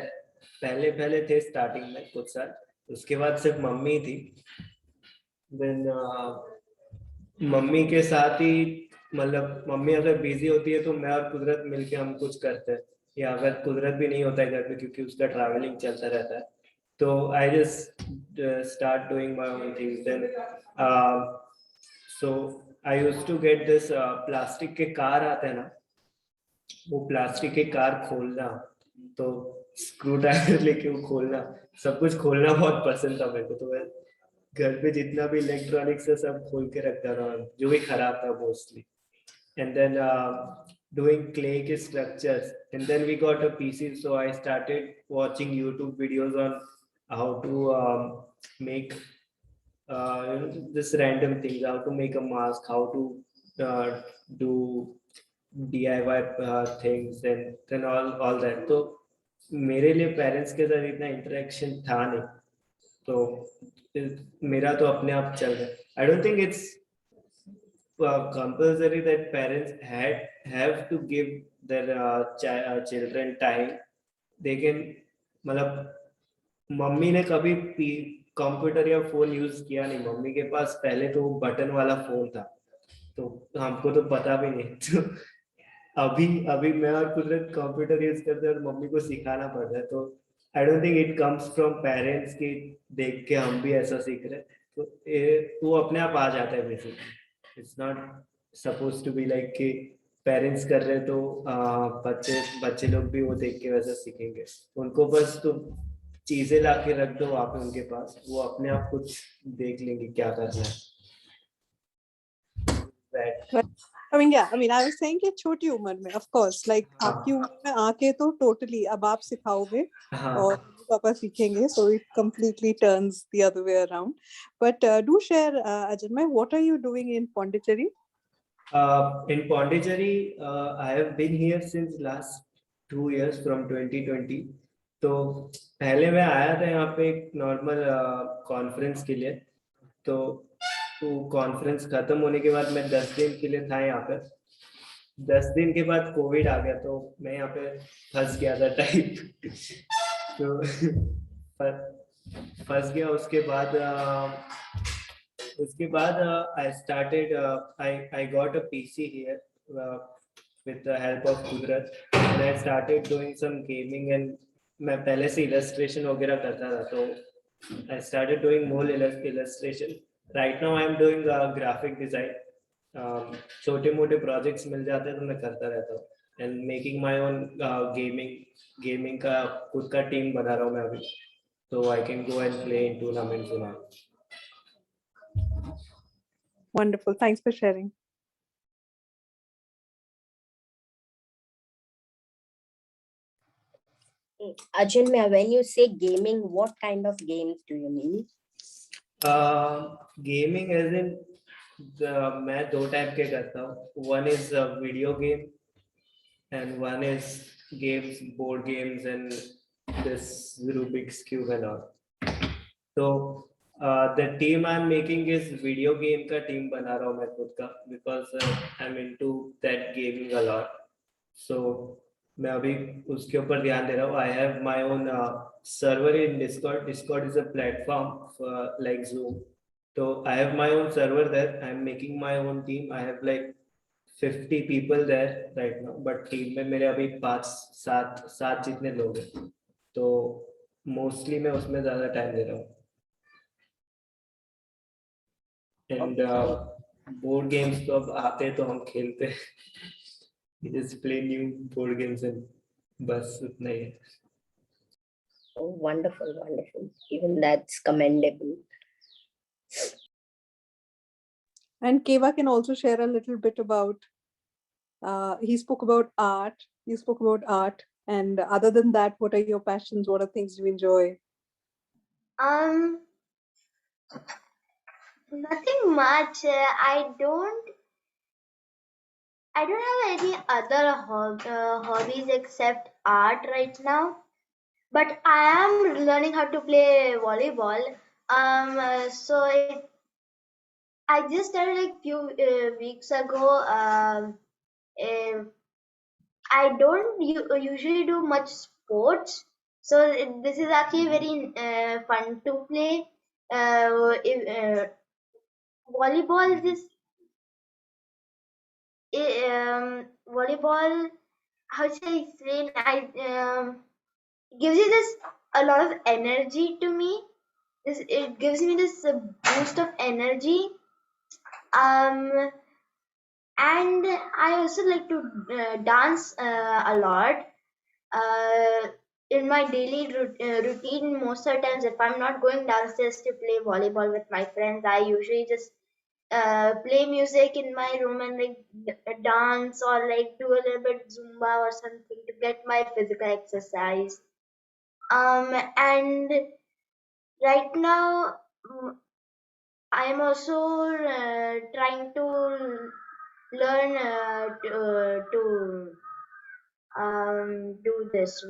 पहले थे स्टार्टिंग में कुछ साल, उसके बाद सिर्फ मम्मी थी। then मम्मी के साथ ही, मतलब मम्मी अगर बिजी होती है तो मैं और कुदरत मिलके हम कुछ करते हैं, या अगर कुदरत भी नहीं होता है घर पे क्योंकि उसका ट्रैवलिंग चलता रहता है, तो I just start doing my own things. Then so I used to get this plastic के कार आते हैं ना, वो प्लास्टिक के कार खोलना, तो स्क्रू ड्राइवर लेके वो खोलना, सब कुछ खोलना बहुत पसंद था मेरे को। तो मैं घर पे जितना भी इलेक्ट्रॉनिक्स है सब खोल के रखता था, जो भी खराब था mostly. And then doing clay ke structures, and then we got a PC, so I started watching YouTube videos on how to make this random things, how to make a mask, how to do DIY things and then all that. तो मेरे लिए parents के साथ इतना interaction था नहीं, तो मेरा तो अपने आप चल रहा है। I don't think it's compulsory that parents have to give their children time. They can, मतलब मम्मी ने कभी कंप्यूटर या फोन यूज किया नहीं, मम्मी के पास पहले तो बटन वाला फोन था, तो हमको तो पता भी नहीं। तो अभी मैं और कुदरत कंप्यूटर यूज करते हैं और मम्मी को सिखाना पड़ता है। तो I don't think it comes from parents की देख के हम भी ऐसा सीख रहे हैं, तो वो अपने आप आ जाता है basically. It's not supposed to be like कि पेरेंट्स कर रहे तो बच्चे लोग भी वो देख के वैसा सीखेंगे। उनको बस तो चीजें ला के रख दो वहाँ पे उनके पास, वो अपने आप कुछ देख लेंगे क्या करना है। that. I mean, yeah, I mean, I was saying कि छोटी उम्र में, of course, like हाँ. आपकी उम्र में आके तो totally अब आप सिखाओगे हाँ. और पापा सीखेंगे, so it completely turns the other way around. But do share, Ajay, what are you doing in Pondicherry? In Pondicherry, I have been here since last 2 years from 2020. तो पहले मैं आया था यहाँ पे एक नॉर्मल कॉन्फ्रेंस के लिए. तो वो कॉन्फ्रेंस खत्म होने के बाद मैं 10 दिन के लिए था यहाँ पे. 10 दिन के बाद कोविड आ गया तो मैं यहाँ पे फंस गया था टाइप. तो फंस गया. उसके बाद I started I got a PC here with the help of Kudrat, and I started doing some gaming. And मैं पहले से illustration वगैरह करता था, तो I started doing more illustration. Right now I am doing graphic design. छोटे मोटे projects मिल जाते हैं तो मैं करता रहता हूँ. And making my own gaming का खुद का team बना रहा हूँ मैं अभी, so I can go and play in tournaments and all. Wonderful, thanks for sharing. Ajay, when you say gaming, what kind of games do you mean? Gaming as in मैं दो टाइप के करता हूँ. One is video game and one is games, board games and this Rubik's Cube and all. So the team I'm making is video game का team बना रहा हूँ मैं खुद का, because I'm into that gaming a lot. So मैं अभी उसके ऊपर ध्यान दे रहा हूँ. I have my own server in Discord. Discord is a platform like Zoom. So I have my own server there. I'm making my own team. I have like 50 people there right now, but team में मेरे अभी 5-7 जितने लोग हैं. तो mostly मैं उसमें ज़्यादा time दे रहा हूँ. And board games तो अब आते तो हम खेलते हैं. We just play new board games and बस उतना ही है. Oh, wonderful, wonderful. Even that's commendable. And Keva can also share a little bit about, he spoke about art, you spoke about art, and other than that, what are your passions? What are things you enjoy? Nothing much. I don't have any other hobbies except art right now. But I am learning how to play volleyball. I just started like few weeks ago. I don't usually do much sports, so this is actually very fun to play. Volleyball is volleyball. How should I explain? Gives you this a lot of energy to me. It gives me this boost of energy. And I also like to dance a lot. In my daily routine, most of the times, if I'm not going downstairs to play volleyball with my friends, I usually just play music in my room and like dance or like do a little bit Zumba or something to get my physical exercise. And right now, I am also trying to learn to do this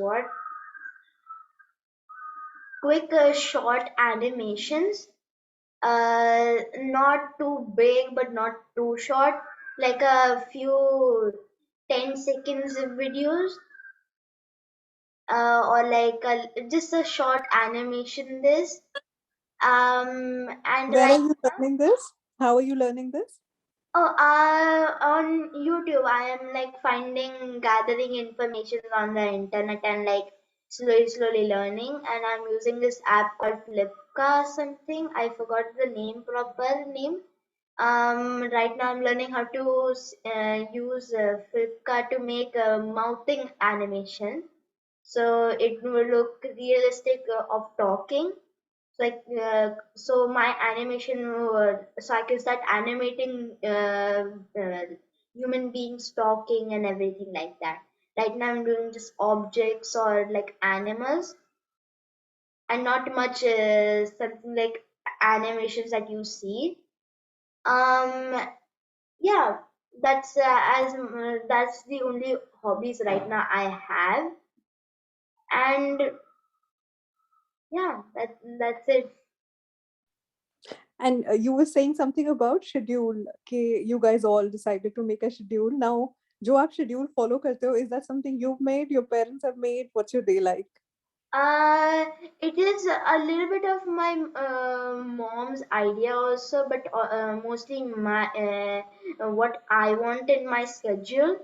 quick short animations, not too big but not too short, like a few 10 seconds of videos, or like just a short animation this. And Where right are you learning this? How are you learning this? On YouTube, I am like gathering information on the internet and like slowly learning. And I'm using this app called Flipka something. I forgot the proper name. Right now I'm learning how to use Flipka to make a mouthing animation. So it will look realistic of talking. like so my animation so I can start animating human beings talking and everything like that. Right now I'm doing just objects or like animals, and not much something like animations that you see. um yeah, that's the only hobbies right now I have. And yeah, that's it. And you were saying something about schedule. Okay, you guys all decided to make a schedule. Now, जो आप schedule follow करते हो, is that something you've made? Your parents have made? What's your day like? Uh, it is a little bit of my mom's idea also, but mostly my what I want in my schedule.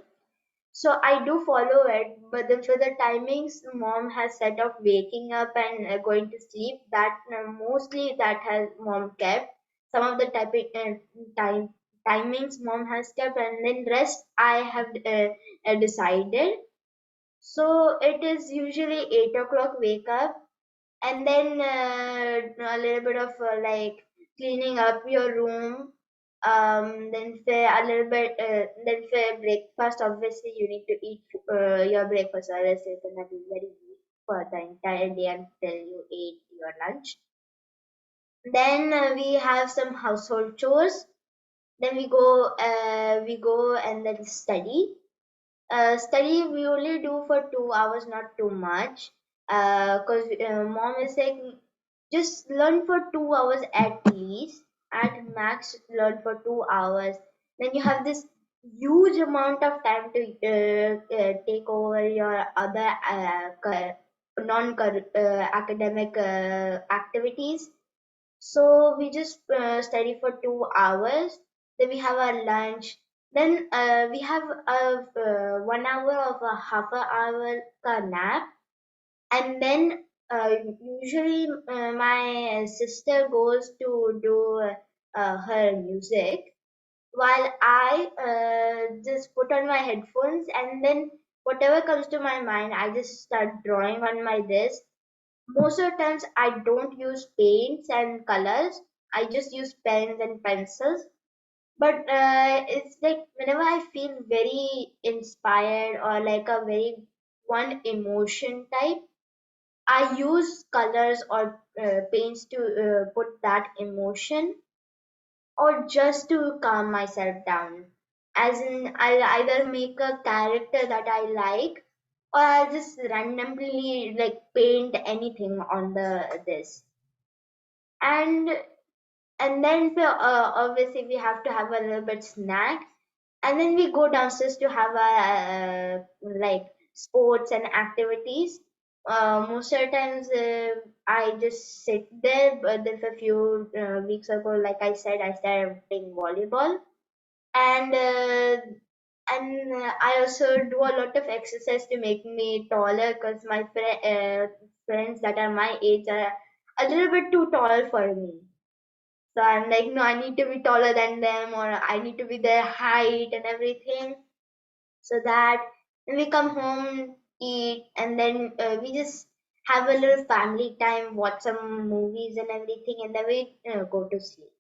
So I do follow it, but then for the timings mom has set of waking up and going to sleep, that mostly that has mom kept. Some of the time timings mom has kept, and then rest I have decided. So it is usually 8 o'clock wake up, and then a little bit of like cleaning up your room. Then say a little bit, then say breakfast. Obviously, you need to eat your breakfast, or else you're gonna be very weak for the entire day until you ate your lunch. Then we have some household chores. Then we go and then study. Study we only do for 2 hours, not too much. Because mom is like, just learn for 2 hours at least, at max learn for 2 hours. Then you have this huge amount of time to take over your other non academic activities. So we just study for 2 hours. Then we have our lunch. Then we have a 1 hour of a half an hour ka nap. And then usually my sister goes to do her music, while I just put on my headphones, and then whatever comes to my mind, I just start drawing on my desk. Most of the times I don't use paints and colors. I just use pens and pencils. But it's like whenever I feel very inspired or like a very one emotion type, I use colors or paints to put that emotion, or just to calm myself down. As in, I'll either make a character that I like, or I'll just randomly like paint anything on the this. And then obviously we have to have a little bit snack, and then we go downstairs to have a like sports and activities. Most of the times I just sit there, but then a few weeks ago, like I said, I started playing volleyball. And I also do a lot of exercise to make me taller, because my friends that are my age are a little bit too tall for me. So I'm like, no, I need to be taller than them, or I need to be their height and everything. So that when we come home, eat, and then we just have a little family time, watch some movies and everything, and then we go to sleep.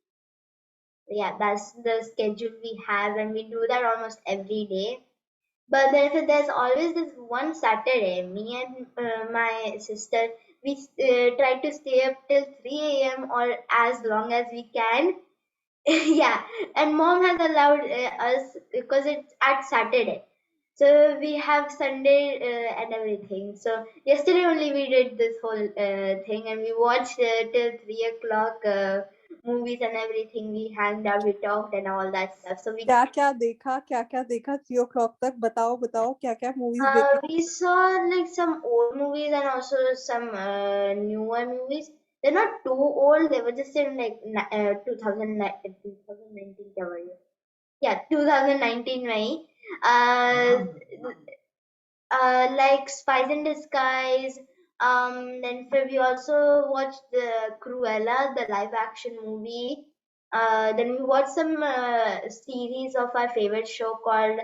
Yeah, that's the schedule we have, and we do that almost every day. But then there's always this one Saturday, me and my sister, we try to stay up till 3 a.m. or as long as we can. Yeah, and mom has allowed us, because it's at Saturday. So we have Sunday and everything. So yesterday only we did this whole thing, and we watched till 3 o'clock movies and everything. We hanged out, we talked, and all that stuff. So क्या क्या देखा 3 o'clock तक बताओ बताओ क्या क्या movies देखी we saw like some old movies and also some newer movies. They're not too old. They were just in like 2019 क्या हुआ ये? Yeah, 2019 में like Spies in Disguise. Then we also watched the Cruella, the live action movie. Then we watched some series of our favorite show called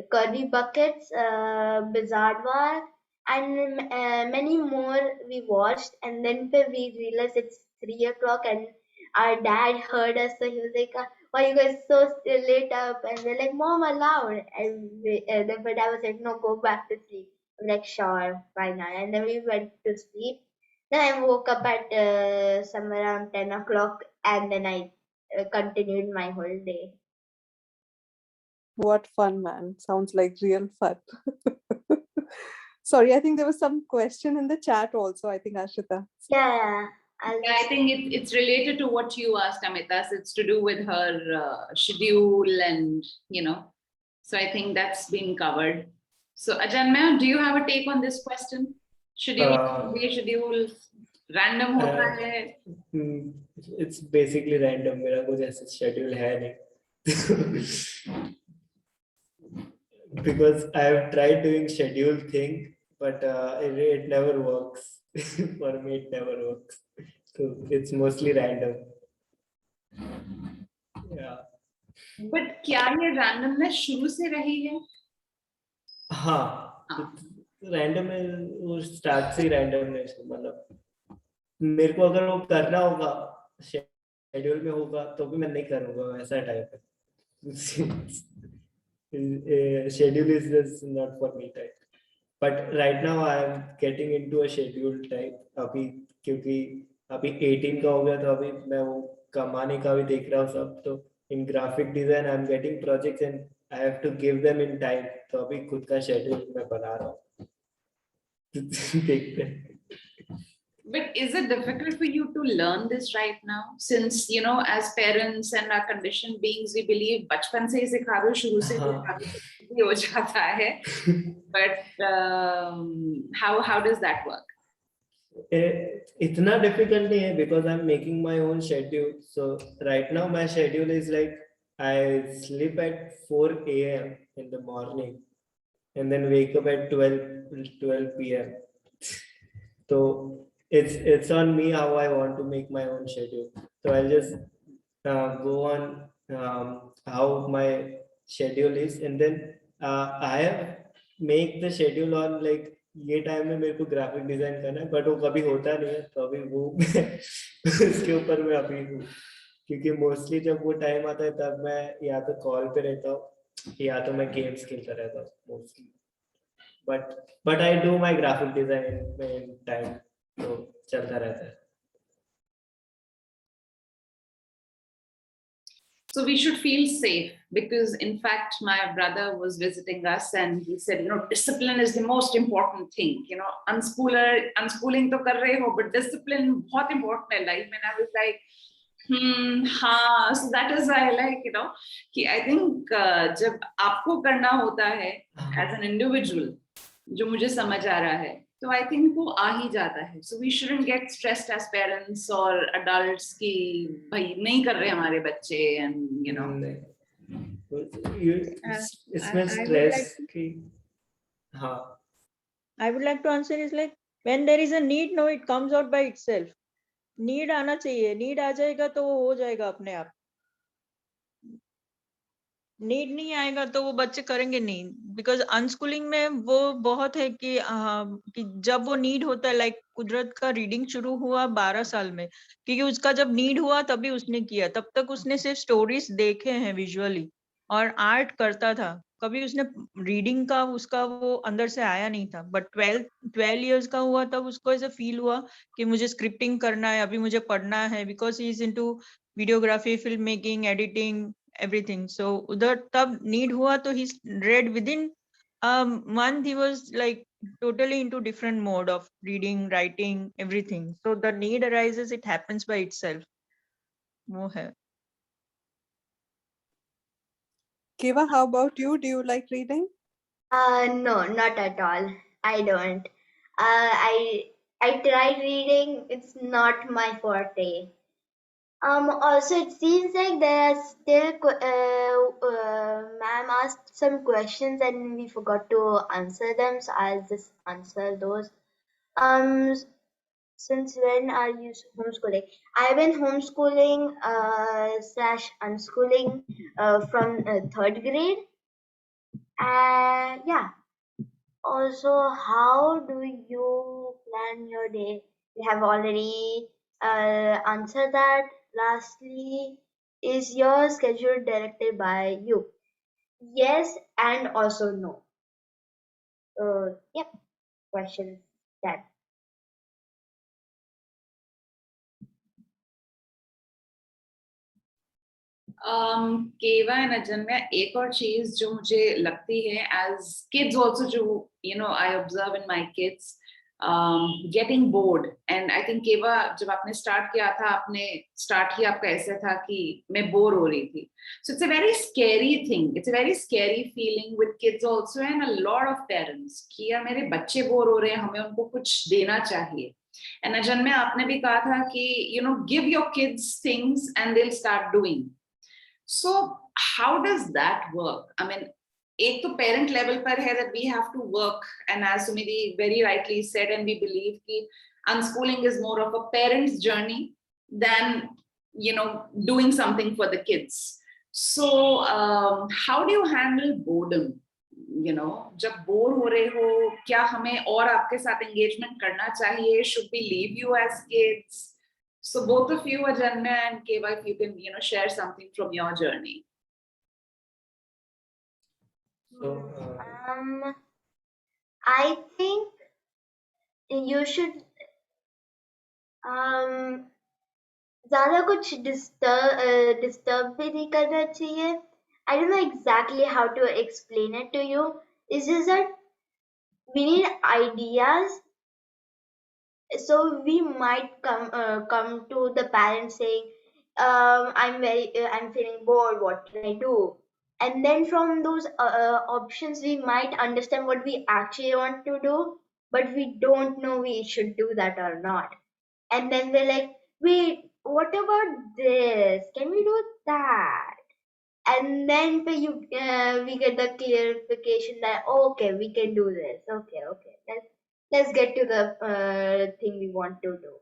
Kirby Buckets, Bizarre War, and many more we watched. And then we realized it's 3 o'clock, and our dad heard us, so he was like, why you guys so late up? And we're like, Mom, allowed. And then my dad was like, no, go back to sleep. I'm like, sure, why not? And then we went to sleep. Then I woke up at somewhere around 10 o'clock, and then I continued my whole day. What fun, man. Sounds like real fun. Sorry, I think there was some question in the chat also, I think, Ashita. Yeah, I'll Yeah, I just, think it's related to what you asked, Amita. So it's to do with her schedule and, so I think that's been covered. So Ajanmaya, do you have a take on this question? Schedule random hota hai? It's basically random. मेरा कुछ ऐसा schedule है नहीं. Because I have tried doing schedule thing, but it never works. For me, it never works. So it's mostly random. Yeah. But क्या ये randomness शुरू से रही है? हाँ, रैंडम है, वो स्टार्ट से ही रैंडमनेस है. मतलब मेरे को अगर वो करना होगा, शेड्यूल में होगा, तो भी मैं नहीं करूँगा, वैसा टाइप है. Schedule is just not for me type. But right now I am getting into a schedule type. अभी क्योंकि अभी 18 का हो गया, तो अभी मैं वो कमाने का भी देख रहा हूँ सब. तो in graphic design I am getting projects and I have to give them in time. तो अभी खुद का schedule मैं बना रहा हूँ. देखते हैं. But is it difficult for you to learn this right now? Since, as parents and our conditioned beings, we believe बचपन से ही सिखा दो, शुरू से ही सिखा दो, तो easy हो जाता है. But how does that work? इतना difficult नहीं है, because I'm making my own schedule. So right now my schedule is like I sleep at 4 a.m. in the morning and then wake up at 12 p.m. So it's on me how I want to make my own schedule. So I'll just go on how my schedule is, and then I have make the schedule on like ये time में मेरे को graphic design करना है, but वो कभी होता नहीं है. तो अभी वो उसके ऊपर मैं अभी हूँ, क्योंकि मोस्टली जब वो टाइम आता है तब मैं या तो कॉल पे रहता हूँ या तो मैं गेम्स खेलता रहता हूँ mostly. But I do my graphic design में टाइम, तो चलता रहता है. So we should feel safe, because in fact my brother was visiting us and he said, discipline is the most important thing. Unschooling to kar rahe ho, but discipline bahut important hai life. And I was like, हाँ. So that is why I like, कि I think जब आपको करना होता है as an individual, जो मुझे समझ आ रहा है, तो I think वो आ ही जाता है. So we shouldn't get stressed as parents or adults कि भाई नहीं कर रहे हमारे बच्चे, and इसमें स्ट्रेस की. हाँ, I would like to answer is like, when there is a need, no, it comes out by itself. Need आना चाहिए, need आ जाएगा तो वो हो जाएगा अपने आप. नीड नहीं आएगा तो वो बच्चे करेंगे नहीं, बिकॉज अनस्कूलिंग में वो बहुत है कि जब वो नीड होता है, लाइक कुदरत का रीडिंग शुरू हुआ 12 साल में, क्योंकि उसका जब नीड हुआ तभी उसने किया. तब तक उसने सिर्फ स्टोरीज देखे हैं विजुअली और आर्ट करता था. कभी उसने रीडिंग का उसका वो अंदर से आया नहीं था. बट 12 इयर्स का हुआ तब उसको ऐसा फील हुआ कि मुझे स्क्रिप्टिंग करना है, अभी मुझे पढ़ना है, because he is into videography, film making, editing, everything. So the tab need hua to he read within a month. He was like totally into different mode of reading, writing, everything. So the need arises, it happens by itself. वो है. Kiva, how about you? Do you like reading? No, not at all. I don't. I tried reading. It's not my forte. Also, it seems like there are still, ma'am asked some questions and we forgot to answer them, so I'll just answer those. Since when are you homeschooling? I've been homeschooling slash unschooling from 3rd grade. Yeah. Also, how do you plan your day? You have already I'll answer that. Lastly, is your schedule directed by you? Yes, and also no. Yep. Question that. केवा and अजन्या, एक और चीज जो मुझे लगती है as kids also, जो I observe in my kids, getting bored. And I think केवा, जब आपने स्टार्ट किया था, आपने स्टार्ट ही आपका ऐसे था कि मैं बोर हो रही थी. So it's a very scary thing, it's a very scary feeling with kids also and a lot of parents कि यार मेरे बच्चे बोर हो रहे हैं, हमें उनको कुछ देना चाहिए. एंड अजन्या, आपने भी कहा था कि give your kids things and they will start doing. So how does that work? I mean, एक तो parent level पर है that we have to work, and as Sumidhi very rightly said, and we believe कि unschooling is more of a parent's journey than doing something for the kids. So how do you handle boredom? जब bore हो रहे हो, क्या हमें और आपके साथ engagement करना चाहिए? Should we leave you as kids? So both of you, Ajanya and Keva, if you can, share something from your journey. So, I think you should ज़्यादा कुछ डिस्टर्ब भी नहीं करना चाहिए. I don't know exactly how to explain it to you. It's just that we need ideas. So we might come to the parents saying, I'm feeling bored. What can I do? And then from those options, we might understand what we actually want to do, but we don't know we should do that or not. And then we're like, wait, what about this? Can we do that? And then we get the clarification that okay, we can do this. Okay, let's get to the thing we want to do.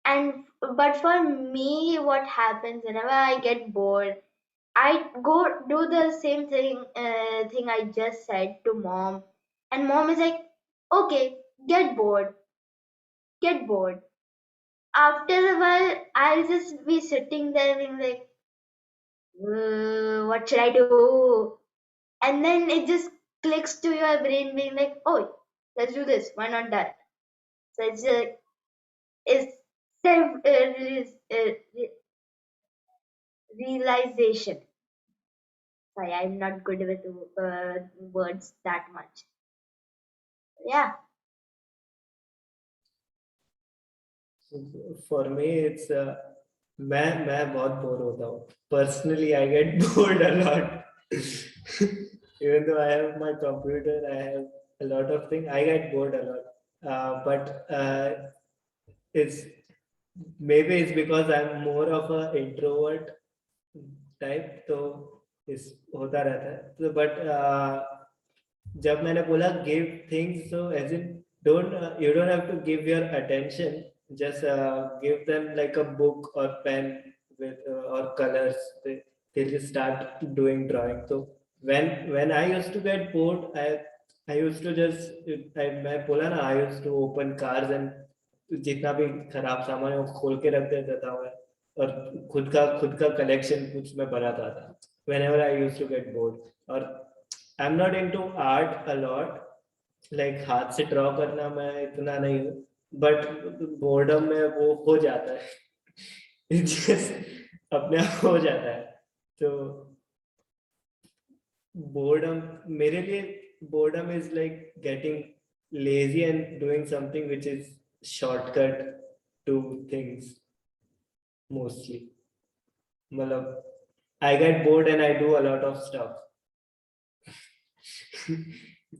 And but for me, what happens whenever I get bored, I go do the same thing I just said to mom, and mom is like, okay, get bored, get bored. After a while, I'll just be sitting there being like, what should I do? And then it just clicks to your brain being like, oh, let's do this. Why not that? So it's self realization. Sorry, I'm not good with words that much. Yeah. for me, it's मैं बहुत bore होता हूँ. Personally, I get bored a lot. Even though I have my computer, I have a lot of things, I get bored a lot. But it's because I'm more of a introvert type, तो इस होता रहता है. तो but जब मैंने बोला give things, so as in you don't have to give your attention, just give them like a book or pen with or colors. They'll just start doing drawing. So when I used to get bored, I used to just मैं बोला ना, I used to open cars and जितना भी खराब सामान है वो खोल के रख देता था मैं, और खुद का कलेक्शन कुछ मैं बनाता था whenever I used to get bored. और I'm not into art a lot, like हाथ से ड्रॉ करना मैं इतना नहीं हूँ, बट बोर्डम में वो हो जाता है. just अपने आप हो जाता है. तो boredom मेरे लिए boredom is like getting lazy and doing something which is shortcut to things mostly. मतलब I get bored and I do a lot of stuff.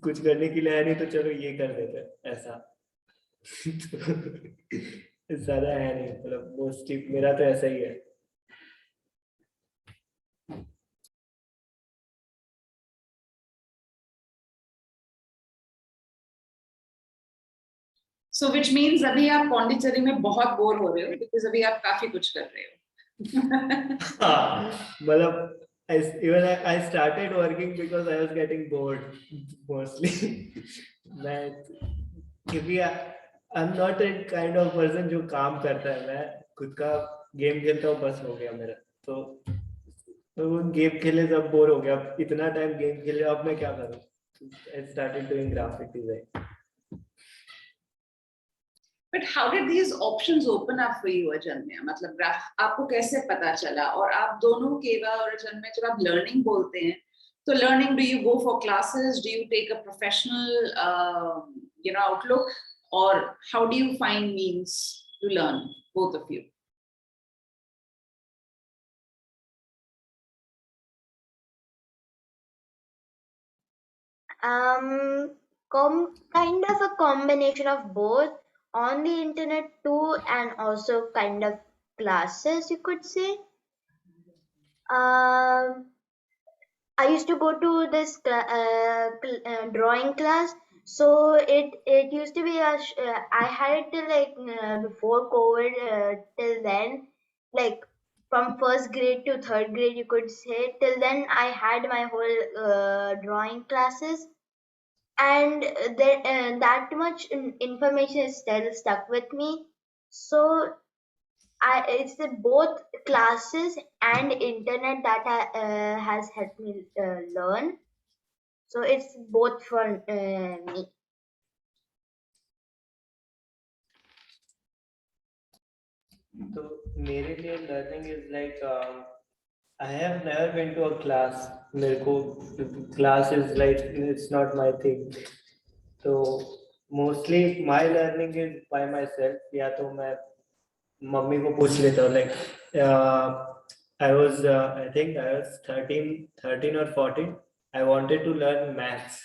कुछ करने के लिए है नहीं तो चलो ये कर देते हैं ऐसा. ज्यादा है नहीं, मतलब मोस्टली मेरा तो ऐसा ही है. So which means अभी आप पौंडीचेरी में बहुत बोर हो रहे हो because अभी आप काफी कुछ कर रहे हो. मतलब I started working because I was getting bored mostly. मैं क्योंकि आई am not a kind of person जो काम करता है, मैं खुद का गेम खेलता हूँ, बस हो गया मेरा। तो वो गेम खेले सब बोर हो गया, अब इतना टाइम गेम खेले, अब मैं क्या करूँ? आई started doing graphic design. But how did these options open up for you, Ajanya? मतलब आपको कैसे पता चला? और आप दोनों केवा और अजन्य जब आप learning बोलते हैं, तो learning, do you go for classes? Do you take a professional, outlook, or how do you find means to learn, both of you? Kind of a combination of both, on the internet too, and also kind of classes, you could say. I used to go to this drawing class. So it used to be I had it till like before COVID, till then, like from first grade to third grade, you could say. Till then, I had my whole drawing classes, and that much information is still stuck with me. So it's the both classes and internet that has helped me learn. So it's both for me. तो मेरे लिए learning is like, I have never been to a class. मेरे को class is like, it's not my thing. तो mostly my learning is by myself, या तो मैं mummy को पूछ लेता हूँ। Like I think I was 13 or 14. I wanted to learn maths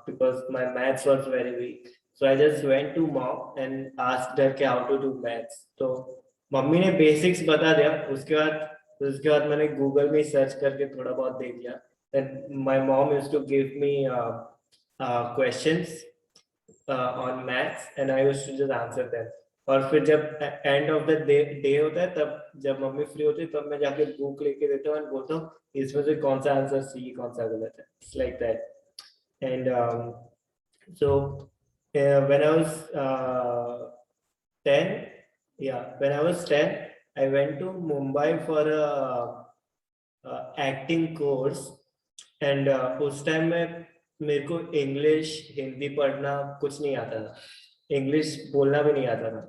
because my maths was very weak. So I just went to mom and asked her कि how to do maths. तो mummy ने basics बता दिया, उसके बाद मैंने Google में search करके थोड़ा बहुत देख लिया। Then my mom used to give me questions on maths and I used to just answer them. और फिर जब एंड ऑफ द डे होता है, तब जब मम्मी फ्री होती है, तब मैं जाके बुक लेके देता हूँ और बोलता हूँ इसमें से कौन सा आंसर सी, कौन सा गलत है। It's like that. And so when I was 10, when I was 10, I went to Mumbai for a acting course, and उस टाइम में मेरे को इंग्लिश हिंदी पढ़ना कुछ नहीं आता था, इंग्लिश बोलना भी नहीं आता था।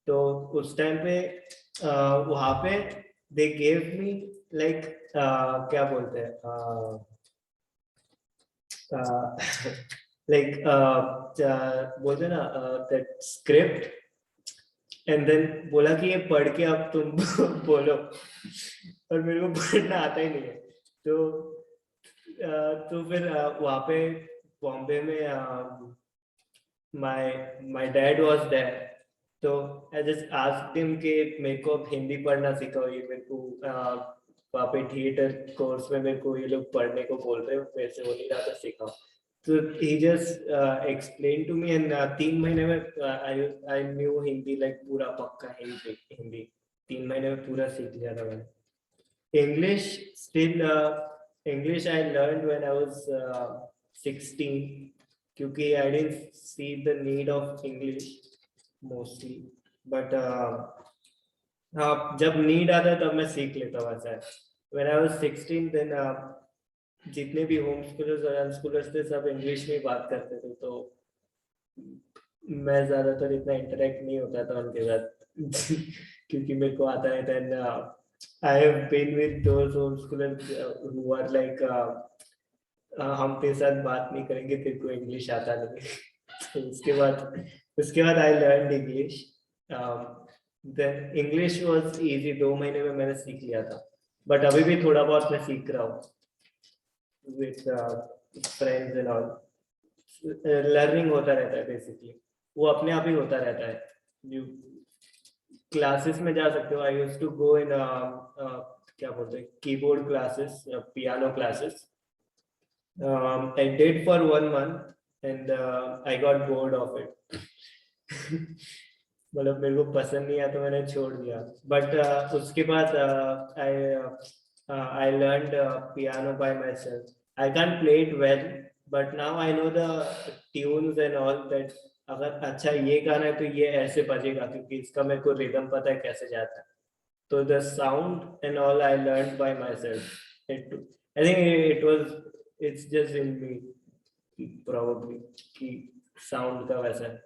तो उस टाइम पे वहाँ पे दे गेव मी लाइक क्या बोलते हैं लाइक बोलते ना दैट स्क्रिप्ट, एंड देन बोला कि ये पढ़ के अब तुम बोलो, और मेरे को पढ़ना आता ही नहीं है। तो फिर वहाँ पे बॉम्बे में my dad was there, तो I just asked him कि मेरे को अब हिंदी पढ़ना सिखाओ, ये मेरे को वहाँ पे थिएटर कोर्स में मेरे को ये लोग पढ़ने को बोल रहे हो, मेरे से वो नहीं रहा था, सिखाओ। तो he just explained to me, and 3 महीने में I knew हिंदी like पूरा पक्का हिंदी 3 महीने में पूरा सीख लिया था मैंने। English I learned when I was 16, क्योंकि I didn't see the need of English mostly, but हाँ, जब नीड आता है तब मैं सीख लेता हूँ ऐसा है। When I was 16, then जितने भी होम स्कूलर्स और अनस्कूलर्स थे सब इंग्लिश में बात करते थे, तो मैं ज्यादातर इतना इंटरेक्ट नहीं होता था उनके साथ क्योंकि मेरे को आता है। then I have been with those homeschoolers who are like हम तेरे साथ बात नहीं करेंगे, तेरे को इंग्लिश आता नहीं। तो उसके बाद I learned English. Then English was easy, 2 महीने में मैंने सीख लिया था, बट अभी भी थोड़ा बहुत मैं सीख रहा हूँ with friends and all. Learning होता रहता है बेसिकली, वो अपने आप ही होता रहता है। क्लासेस में जा सकते हो। आई यूज्ड टू गो इन क्या बोलते हैं, keyboard classes, piano classes. I did for 1 month and I got board of it. मतलब मेरे को पसंद नहीं आया तो मैंने छोड़ दिया, बट उसके बाद I learned piano by myself. I can't play it well, but now I know the tunes and all that अगर अच्छा ये गाना है तो ये ऐसे बजेगा क्योंकि इसका मेरे को रिदम पता है कैसे जाता है. So the sound and all I learned by myself. I think it's just in me probably कि sound का वैसा है.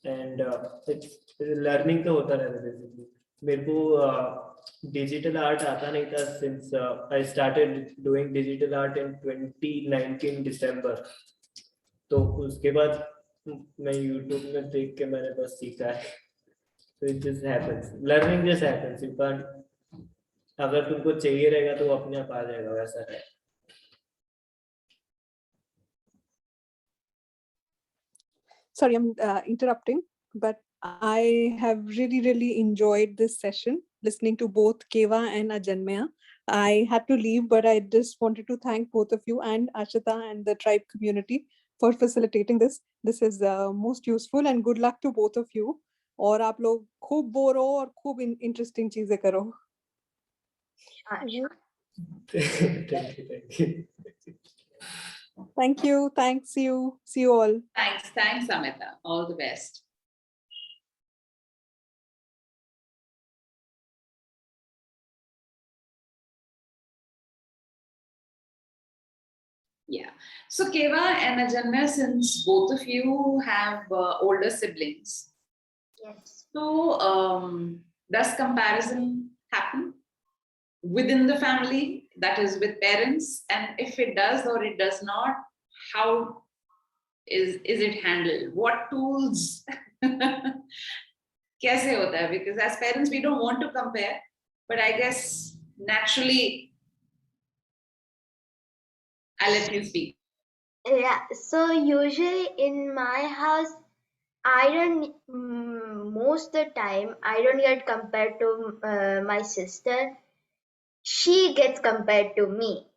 And it's learning तो होता रहता है basically. मेरे को digital art आता नहीं था since I started doing digital art in 2019 December. तो उसके बाद मैं YouTube में देख के मैंने बस सीखा है. So it just happens. Learning just happens. You can't. अगर तुमको चाहिए रहेगा तो वो अपने आप आ जाएगा वैसा है. Sorry, I'm interrupting, but I have really enjoyed this session, listening to both Keva and Ajanmaya. I had to leave, but I just wanted to thank both of you and Ashita and the tribe community for facilitating this. This is most useful, and good luck to both of you. और आप लोग खूब bore हो और खूब interesting चीजें करो. Thank you. Thank you. Thanks. See you all. Thanks, Amita. All the best. Yeah. So Keva and Ajanmaya, since both of you have older siblings, Yes. so does comparison happen within the family, that is with parents? And if it does or it does not, how is it handled? What tools? कैसे होता है? Because as parents we don't want to compare, but I guess naturally I'll let you speak. Yeah, so usually in my house, I don't, most the time, I don't get compared to my sister. She gets compared to me.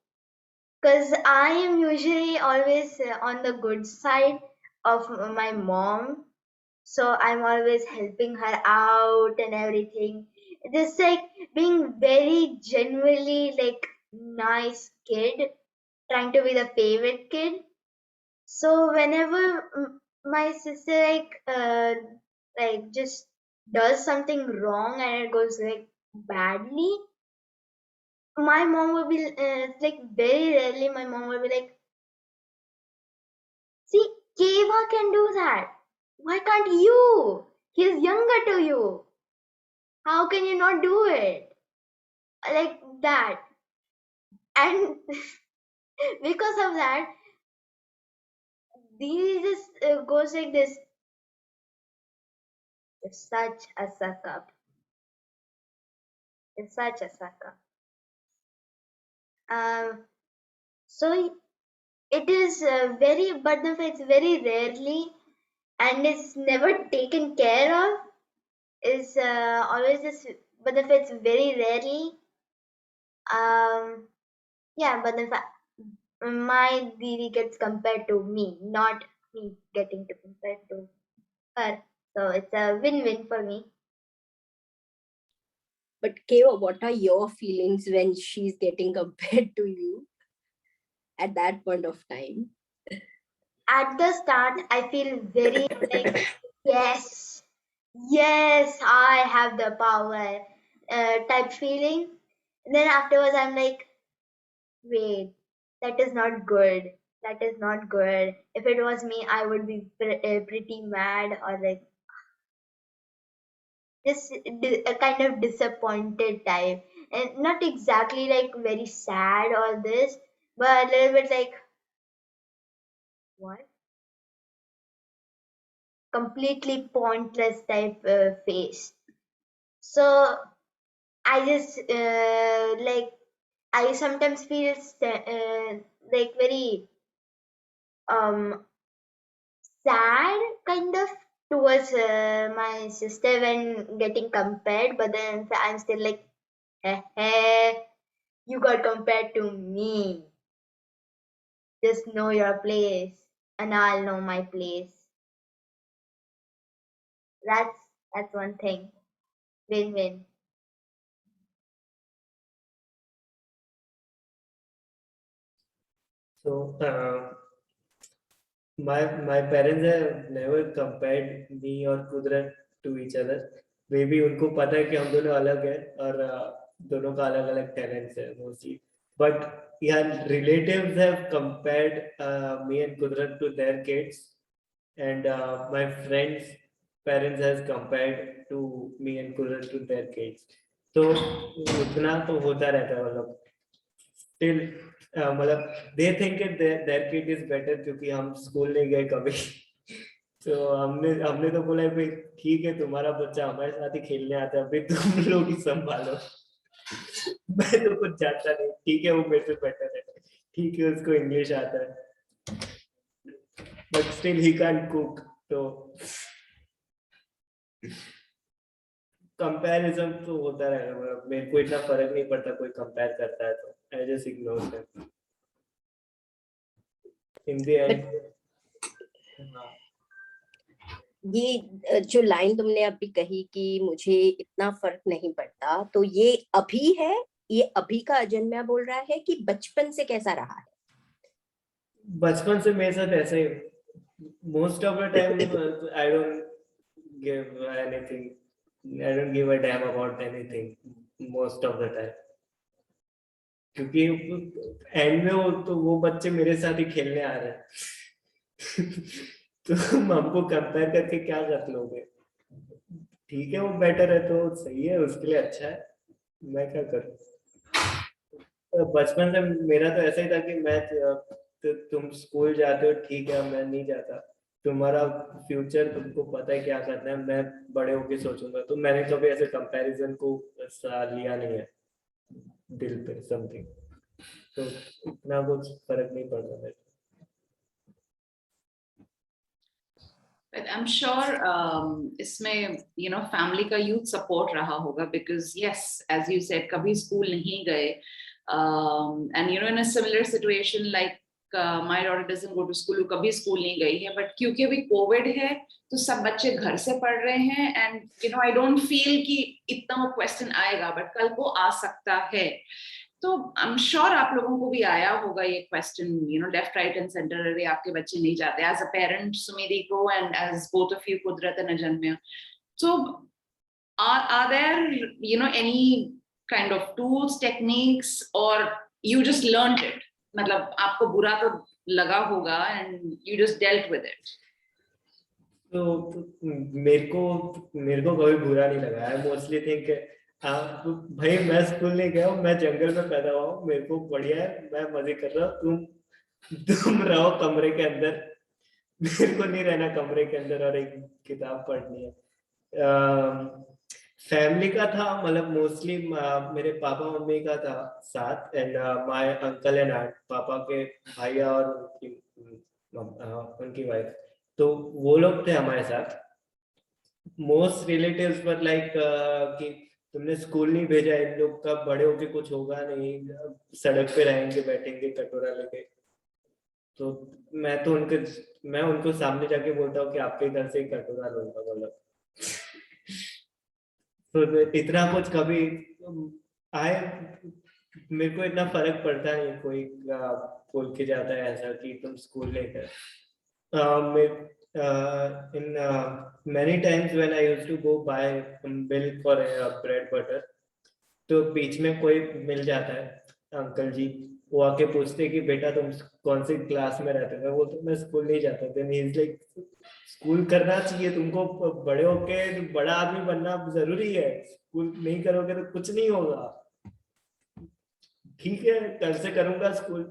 Because I am usually always on the good side of my mom. So I'm always helping her out and everything. Just like being very genuinely like nice kid, trying to be the favorite kid. So whenever my sister like just does something wrong and it goes like badly, my mom will be like very rarely my mom will be like, see, Keva can do that. Why can't you? He's younger to you. How can you not do it? Like that. And because of that, these just goes like this. It's such a suck up. It's such a suck up. So it is but it's very rarely and it's never taken care of. Is always this, but if it's very rarely, yeah, but if my Didi gets compared to me, not me getting to compare to her, so it's a win-win for me. But Keva, what are your feelings when she's getting compared to you at that point of time? At the start, I feel very like, yes, I have the power type feeling. And then afterwards, I'm like, wait, that is not good. That is not good. If it was me, I would be pretty mad or like just a kind of disappointed type. And not exactly like very sad or this, but a little bit like, what? Completely pointless type face. So I just like I sometimes feel like very sad kind of towards my sister when getting compared, but then I'm still like, hey, you got compared to me. Just know your place, and I'll know my place. That's one thing. Win-win. So my parents have never compared me or Kudrat to each other. Maybe उनको पता है कि हम दोनों अलग हैं और दोनों का अलग अलग टैलेंट्स है mostly. But yeah, relatives have compared me and Kudrat to their kids, and my friends' parents has compared to me and Kudrat to their kids. तो उतना तो होता रहता है मतलब still मतलब they think that their kid is better क्योंकि हम स्कूल नहीं गए कभी. तो हमने तो बोला भाई ठीक है तुम्हारा बच्चा हमारे साथ ही खेलने आता है अभी तुम लोग ही संभालो. मैं तो कुछ जानता नहीं. ठीक है वो मेरे से बेटर है. ठीक है उसको इंग्लिश आता है but still he can cook. तो कंपैरिजन तो होता रहेगा. मतलब मेरे को इतना फर्क नहीं पड़ता कोई कंपेयर करता है तो I just ignore them in the end. ये जो लाइन तुमने अभी कही कि मुझे इतना फर्क नहीं पड़ता, तो ये अभी है, ये अभी का अजन्म्या बोल रहा है कि बचपन से कैसा रहा है? बचपन से मेरे साथ ऐसे most of the time I don't give anything. I don't give a damn about anything most of the time. क्योंकि एंड में वो बच्चे मेरे साथ ही खेलने आ रहे हैं. तो हमको कंपेयर करके क्या कर लोगे. ठीक है वो बेटर है तो सही है उसके लिए अच्छा है. मैं क्या करूं. बचपन से मेरा तो ऐसा ही था कि मैं तो तुम स्कूल जाते हो ठीक है मैं नहीं जाता. तुम्हारा फ्यूचर तुमको पता है क्या करना है. मैं बड़े होके सोचूंगा. तो मैंने कभी ऐसे कंपैरिजन को लिया नहीं है दिल पे समथिंग. तो इतना कुछ फर्क नहीं पड़ रहा है. But I'm sure इसमें family का youth support रहा होगा because yes, as you said, कभी school नहीं गए, and in a similar situation like my daughter doesn't go to school, वो कभी school नहीं गई है, but क्योंकि अभी COVID है तो सब बच्चे घर से पढ़ रहे हैं and I don't feel कि इतना वो question आएगा, but कल को आ सकता है. तो आई एम श्योर आप लोगों को भी आया होगा ये question left right and centre. अरे आपके बच्चे नहीं जाते. एज अ पेरेंट सुमेरी को and as both of you Kudrat and Ajanmya, so are there any kind of tools, techniques, or you just learned it? मतलब आपको बुरा तो लगा होगा and you just dealt with it. तो मेरे को कभी बुरा नहीं लगा. आई मोस्टली थिंक भाई मैं स्कूल नहीं गया हूँ, मैं जंगल में पैदा हुआ हूँ, मेरे को बढ़िया है, मैं मजे कर रहा हूँ. तुम रहो कमरे के अंदर. मेरे को नहीं रहना कमरे के अंदर और एक किताब पढ़नी है. फैमिली का था मतलब मोस्टली मेरे पापा मम्मी का था साथ and my uncle and aunt. पापा के भैया और उनकी वाइफ. तो वो लोग थे हमारे साथ. मोस्ट रिलेटिव्स पर लाइक कि तुमने स्कूल नहीं भेजा इन लोग का बड़े होके कुछ होगा नहीं, सड़क पे रहेंगे बैठेंगे कटोरा लेके. तो मैं उनको सामने जाके बोलता हूँ कि आपके घर से ही कटोरा लूंगा. मतलब तो इतना कुछ कभी आए मेरे को इतना फर्क पड़ता नहीं. कोई बोल के जाता है ऐसा कि तुम स्कूल लेकर. in many times when I used to go buy milk or bread butter, तो बीच में कोई मिल जाता है अंकल जी. वो आके पूछते कि बेटा तुम कौन सी क्लास में रहते हो. वो तो मैं स्कूल नहीं जाता. Then he is like school करना चाहिए तुमको. बड़े होके बड़ा आदमी बनना जरूरी है. स्कूल नहीं करोगे तो कुछ नहीं होगा. ठीक है कल से करूंगा स्कूल.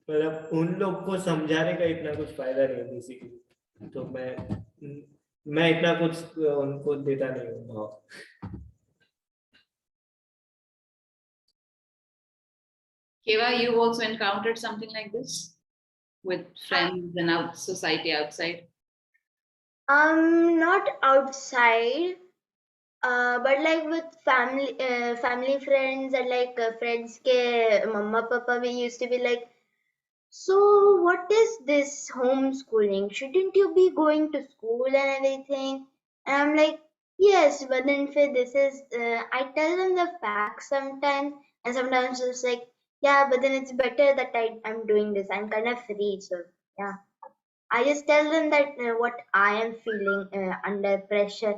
मतलब उन लोग को समझाने का इतना कुछ फायदा नहीं है बेसिकली. तो मैं इतना कुछ उनको देता नहीं हूँ भाव. Keva, you also encountered something like this with friends and society outside? Not outside, but like with family friends and like friends ke mama papa, we used to be like, so what is this homeschooling? Shouldn't you be going to school and everything? And I'm like, yes, but then this is I tell them the facts sometimes, and sometimes it's like, Yeah, but then it's better that I'm doing this. I'm kind of free, so yeah. I just tell them that what I am feeling under pressure.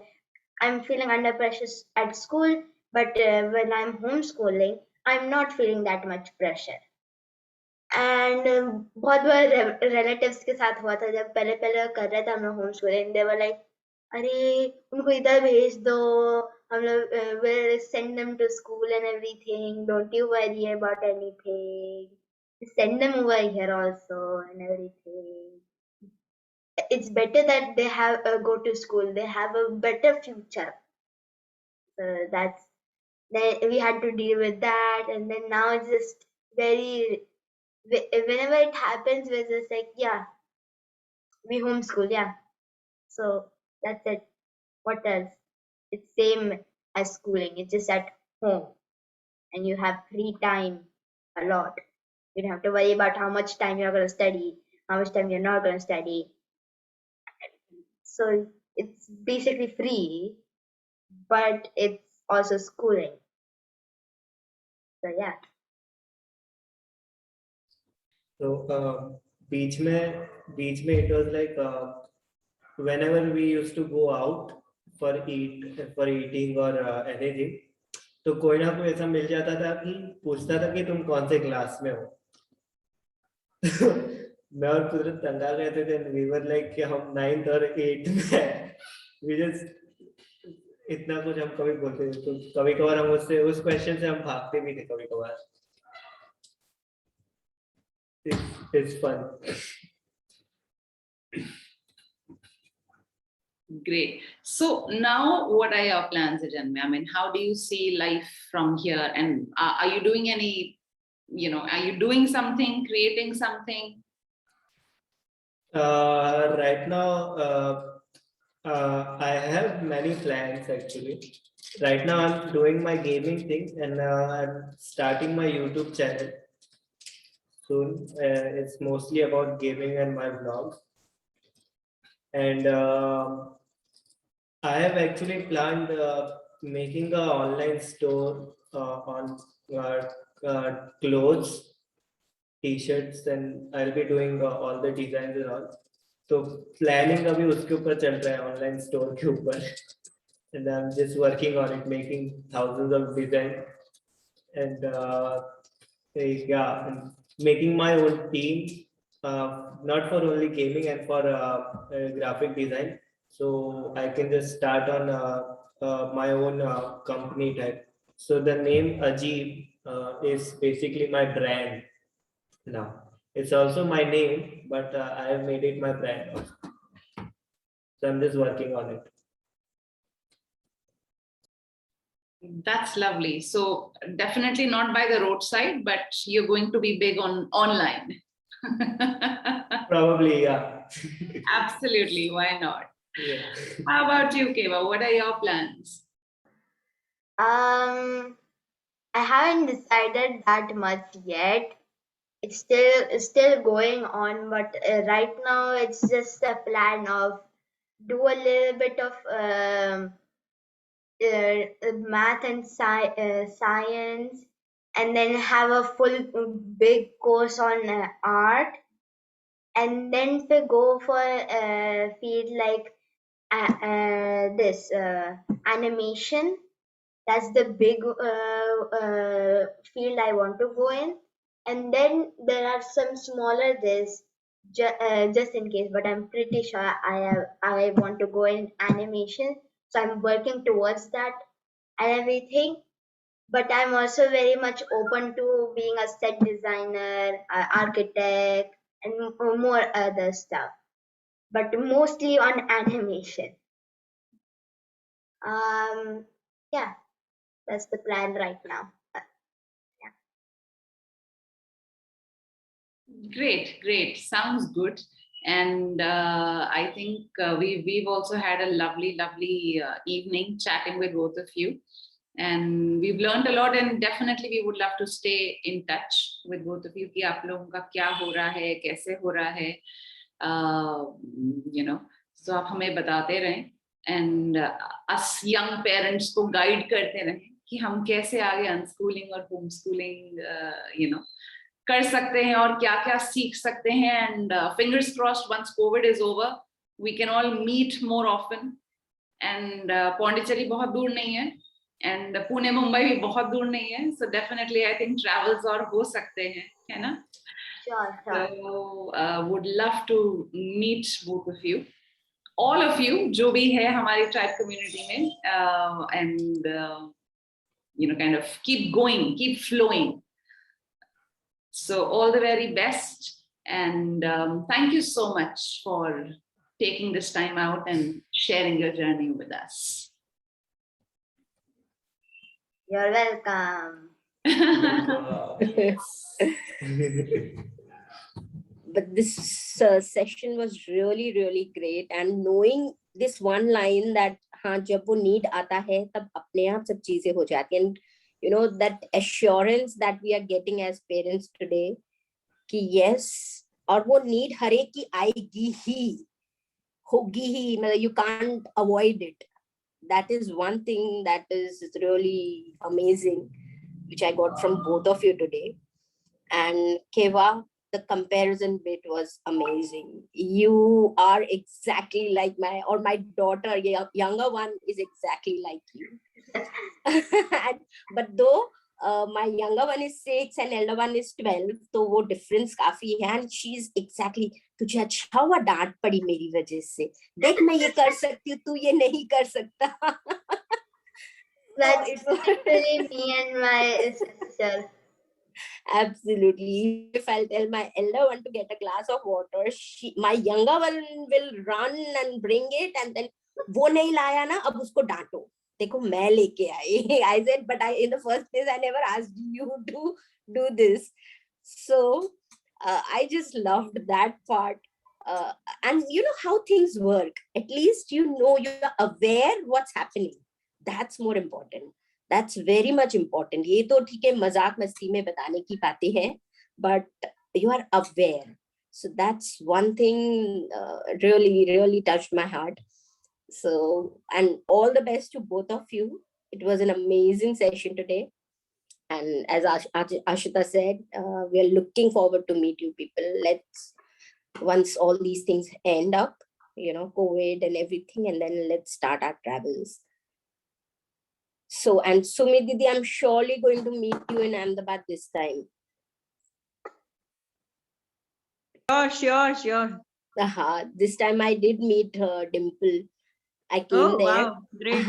I'm feeling under pressure at school, but when I'm homeschooling, I'm not feeling that much pressure. And बहुत बार relatives के साथ हुआ था जब पहले पहले कर रहे थे हम लोग homeschooling. They were like, अरे उनको इधर भेज दो, हम लोग will send them to school and everything. Don't you worry about anything. Send them over here also and everything. It's better that they have go to school. They have a better future. That's then we had to deal with that, and then now it's just very. Whenever it happens, we're just like, yeah, we homeschool, yeah. So that's it. What else? It's same as schooling. It's just at home, and you have free time a lot. You don't have to worry about how much time you're going to study, how much time you're not going to study. So it's basically free, but it's also schooling. So yeah. So beach में it was like whenever we used to go out for eating or anything, तो कोई ना कोई ऐसा मिल जाता था कि पूछता था कि तुम कौन से क्लास में हो. मैं और कुदरत तंगा गए थे. then we were like कि हम 9th और 8th में we just इतना कुछ हम कभी बोलते थे. तो कभी कभार हम उससे उस क्वेश्चन से हम भागते भी थे कभी कभार. It's fun. Great. So now what are your plans, Janmya? I mean, how do you see life from here? And are you doing any, are you doing something, creating something? Right now, I have many plans actually. Right now, I'm doing my gaming thing and I'm starting my YouTube channel soon. It's mostly about gaming and my vlogs. And I have actually planned making an online store on clothes, t-shirts, and I'll be doing all the designs and all. So planning अभी उसके ऊपर चल रहा है online store के ऊपर. And I'm just working on it, making thousands of designs and yeah, and making my own team, not for only gaming and for graphic design. So I can just start on my own company type. So the name Ajib is basically my brand now. It's also my name, but I have made it my brand also. So I'm just working on it. That's lovely. So definitely not by the roadside, but you're going to be big on online. Probably, yeah. Absolutely. Why not? Yeah. How about you, Keva? What are your plans? I haven't decided that much yet. It's still going on, but right now it's just a plan of do a little bit of math and science, and then have a full big course on art, and then to go for a field like this animation. That's the big field I want to go in. And then there are some smaller this just in case, but I'm pretty sure I want to go in animation. So I'm working towards that and everything. But I'm also very much open to being a set designer, architect, and more other stuff. But mostly on animation. Yeah. That's the plan right now. Great. Sounds good. And I think we've also had a lovely evening chatting with both of you. And we've learned a lot, and definitely we would love to stay in touch with both of you कि आप लोगों का क्या हो रहा है, कैसे हो रहा है, so आप हमें बताते रहें, and us young parents को guide करते रहें कि हम कैसे आगे अनस्कूलिंग और होम स्कूलिंग कर सकते हैं और क्या क्या सीख सकते हैं. And fingers crossed, once covid is over we can all meet more often. And Pondicherry बहुत दूर नहीं है, एंड पुणे मुंबई भी बहुत दूर नहीं है. So definitely I think travels और हो सकते हैं, है ना? Sure, sure. So would love to meet both of you, all of you जो भी है हमारी tribe community में, and kind of keep going, keep flowing. So all the very best, and thank you so much for taking this time out and sharing your journey with us. You're welcome. But this session was really, really great. And knowing this one line that हाँ जब वो need आता है तब अपने आप सब चीजें हो जाती हैं. And that assurance that we are getting as parents today कि yes, और वो need हर एक की आएगी ही, होगी ही, मतलब you can't avoid it. That is one thing that is really amazing, which I got from both of you today. And Keva, the comparison bit was amazing. You are exactly like my daughter, younger one is exactly like you. But though my younger one is 6 and elder one is 12, तो वो difference काफी है. And she's exactly, तुझे अच्छा हुआ डांट पड़ी मेरी वजह से, देख मैं ये कर सकती हूँ, तू ये नहीं कर सकता. That's it was- literally me and my sister. Absolutely. If I'll tell my elder one to get a glass of water, my younger one will run and bring it, and then वो नहीं लाया ना, अब उसको डांटो, देखो मैं लेके आई. I said, but in the first place I never asked you to do this. So I just loved that part. And you know how things work. At least you're aware what's happening. That's more important. That's very much important. ये तो ठीक है मजाक मस्ती में बताने की बातें हैं, but you are aware. So that's one thing really, really touched my heart. So, and all the best to both of you. It was an amazing session today. And as Ashita said, we are looking forward to meet you people. Once all these things end up, COVID and everything, and then let's start our travels. So, and Sumi Didi, I'm surely going to meet you in Ahmedabad this time. Sure. This time I did meet Dimple. I came Oh, there. wow, great.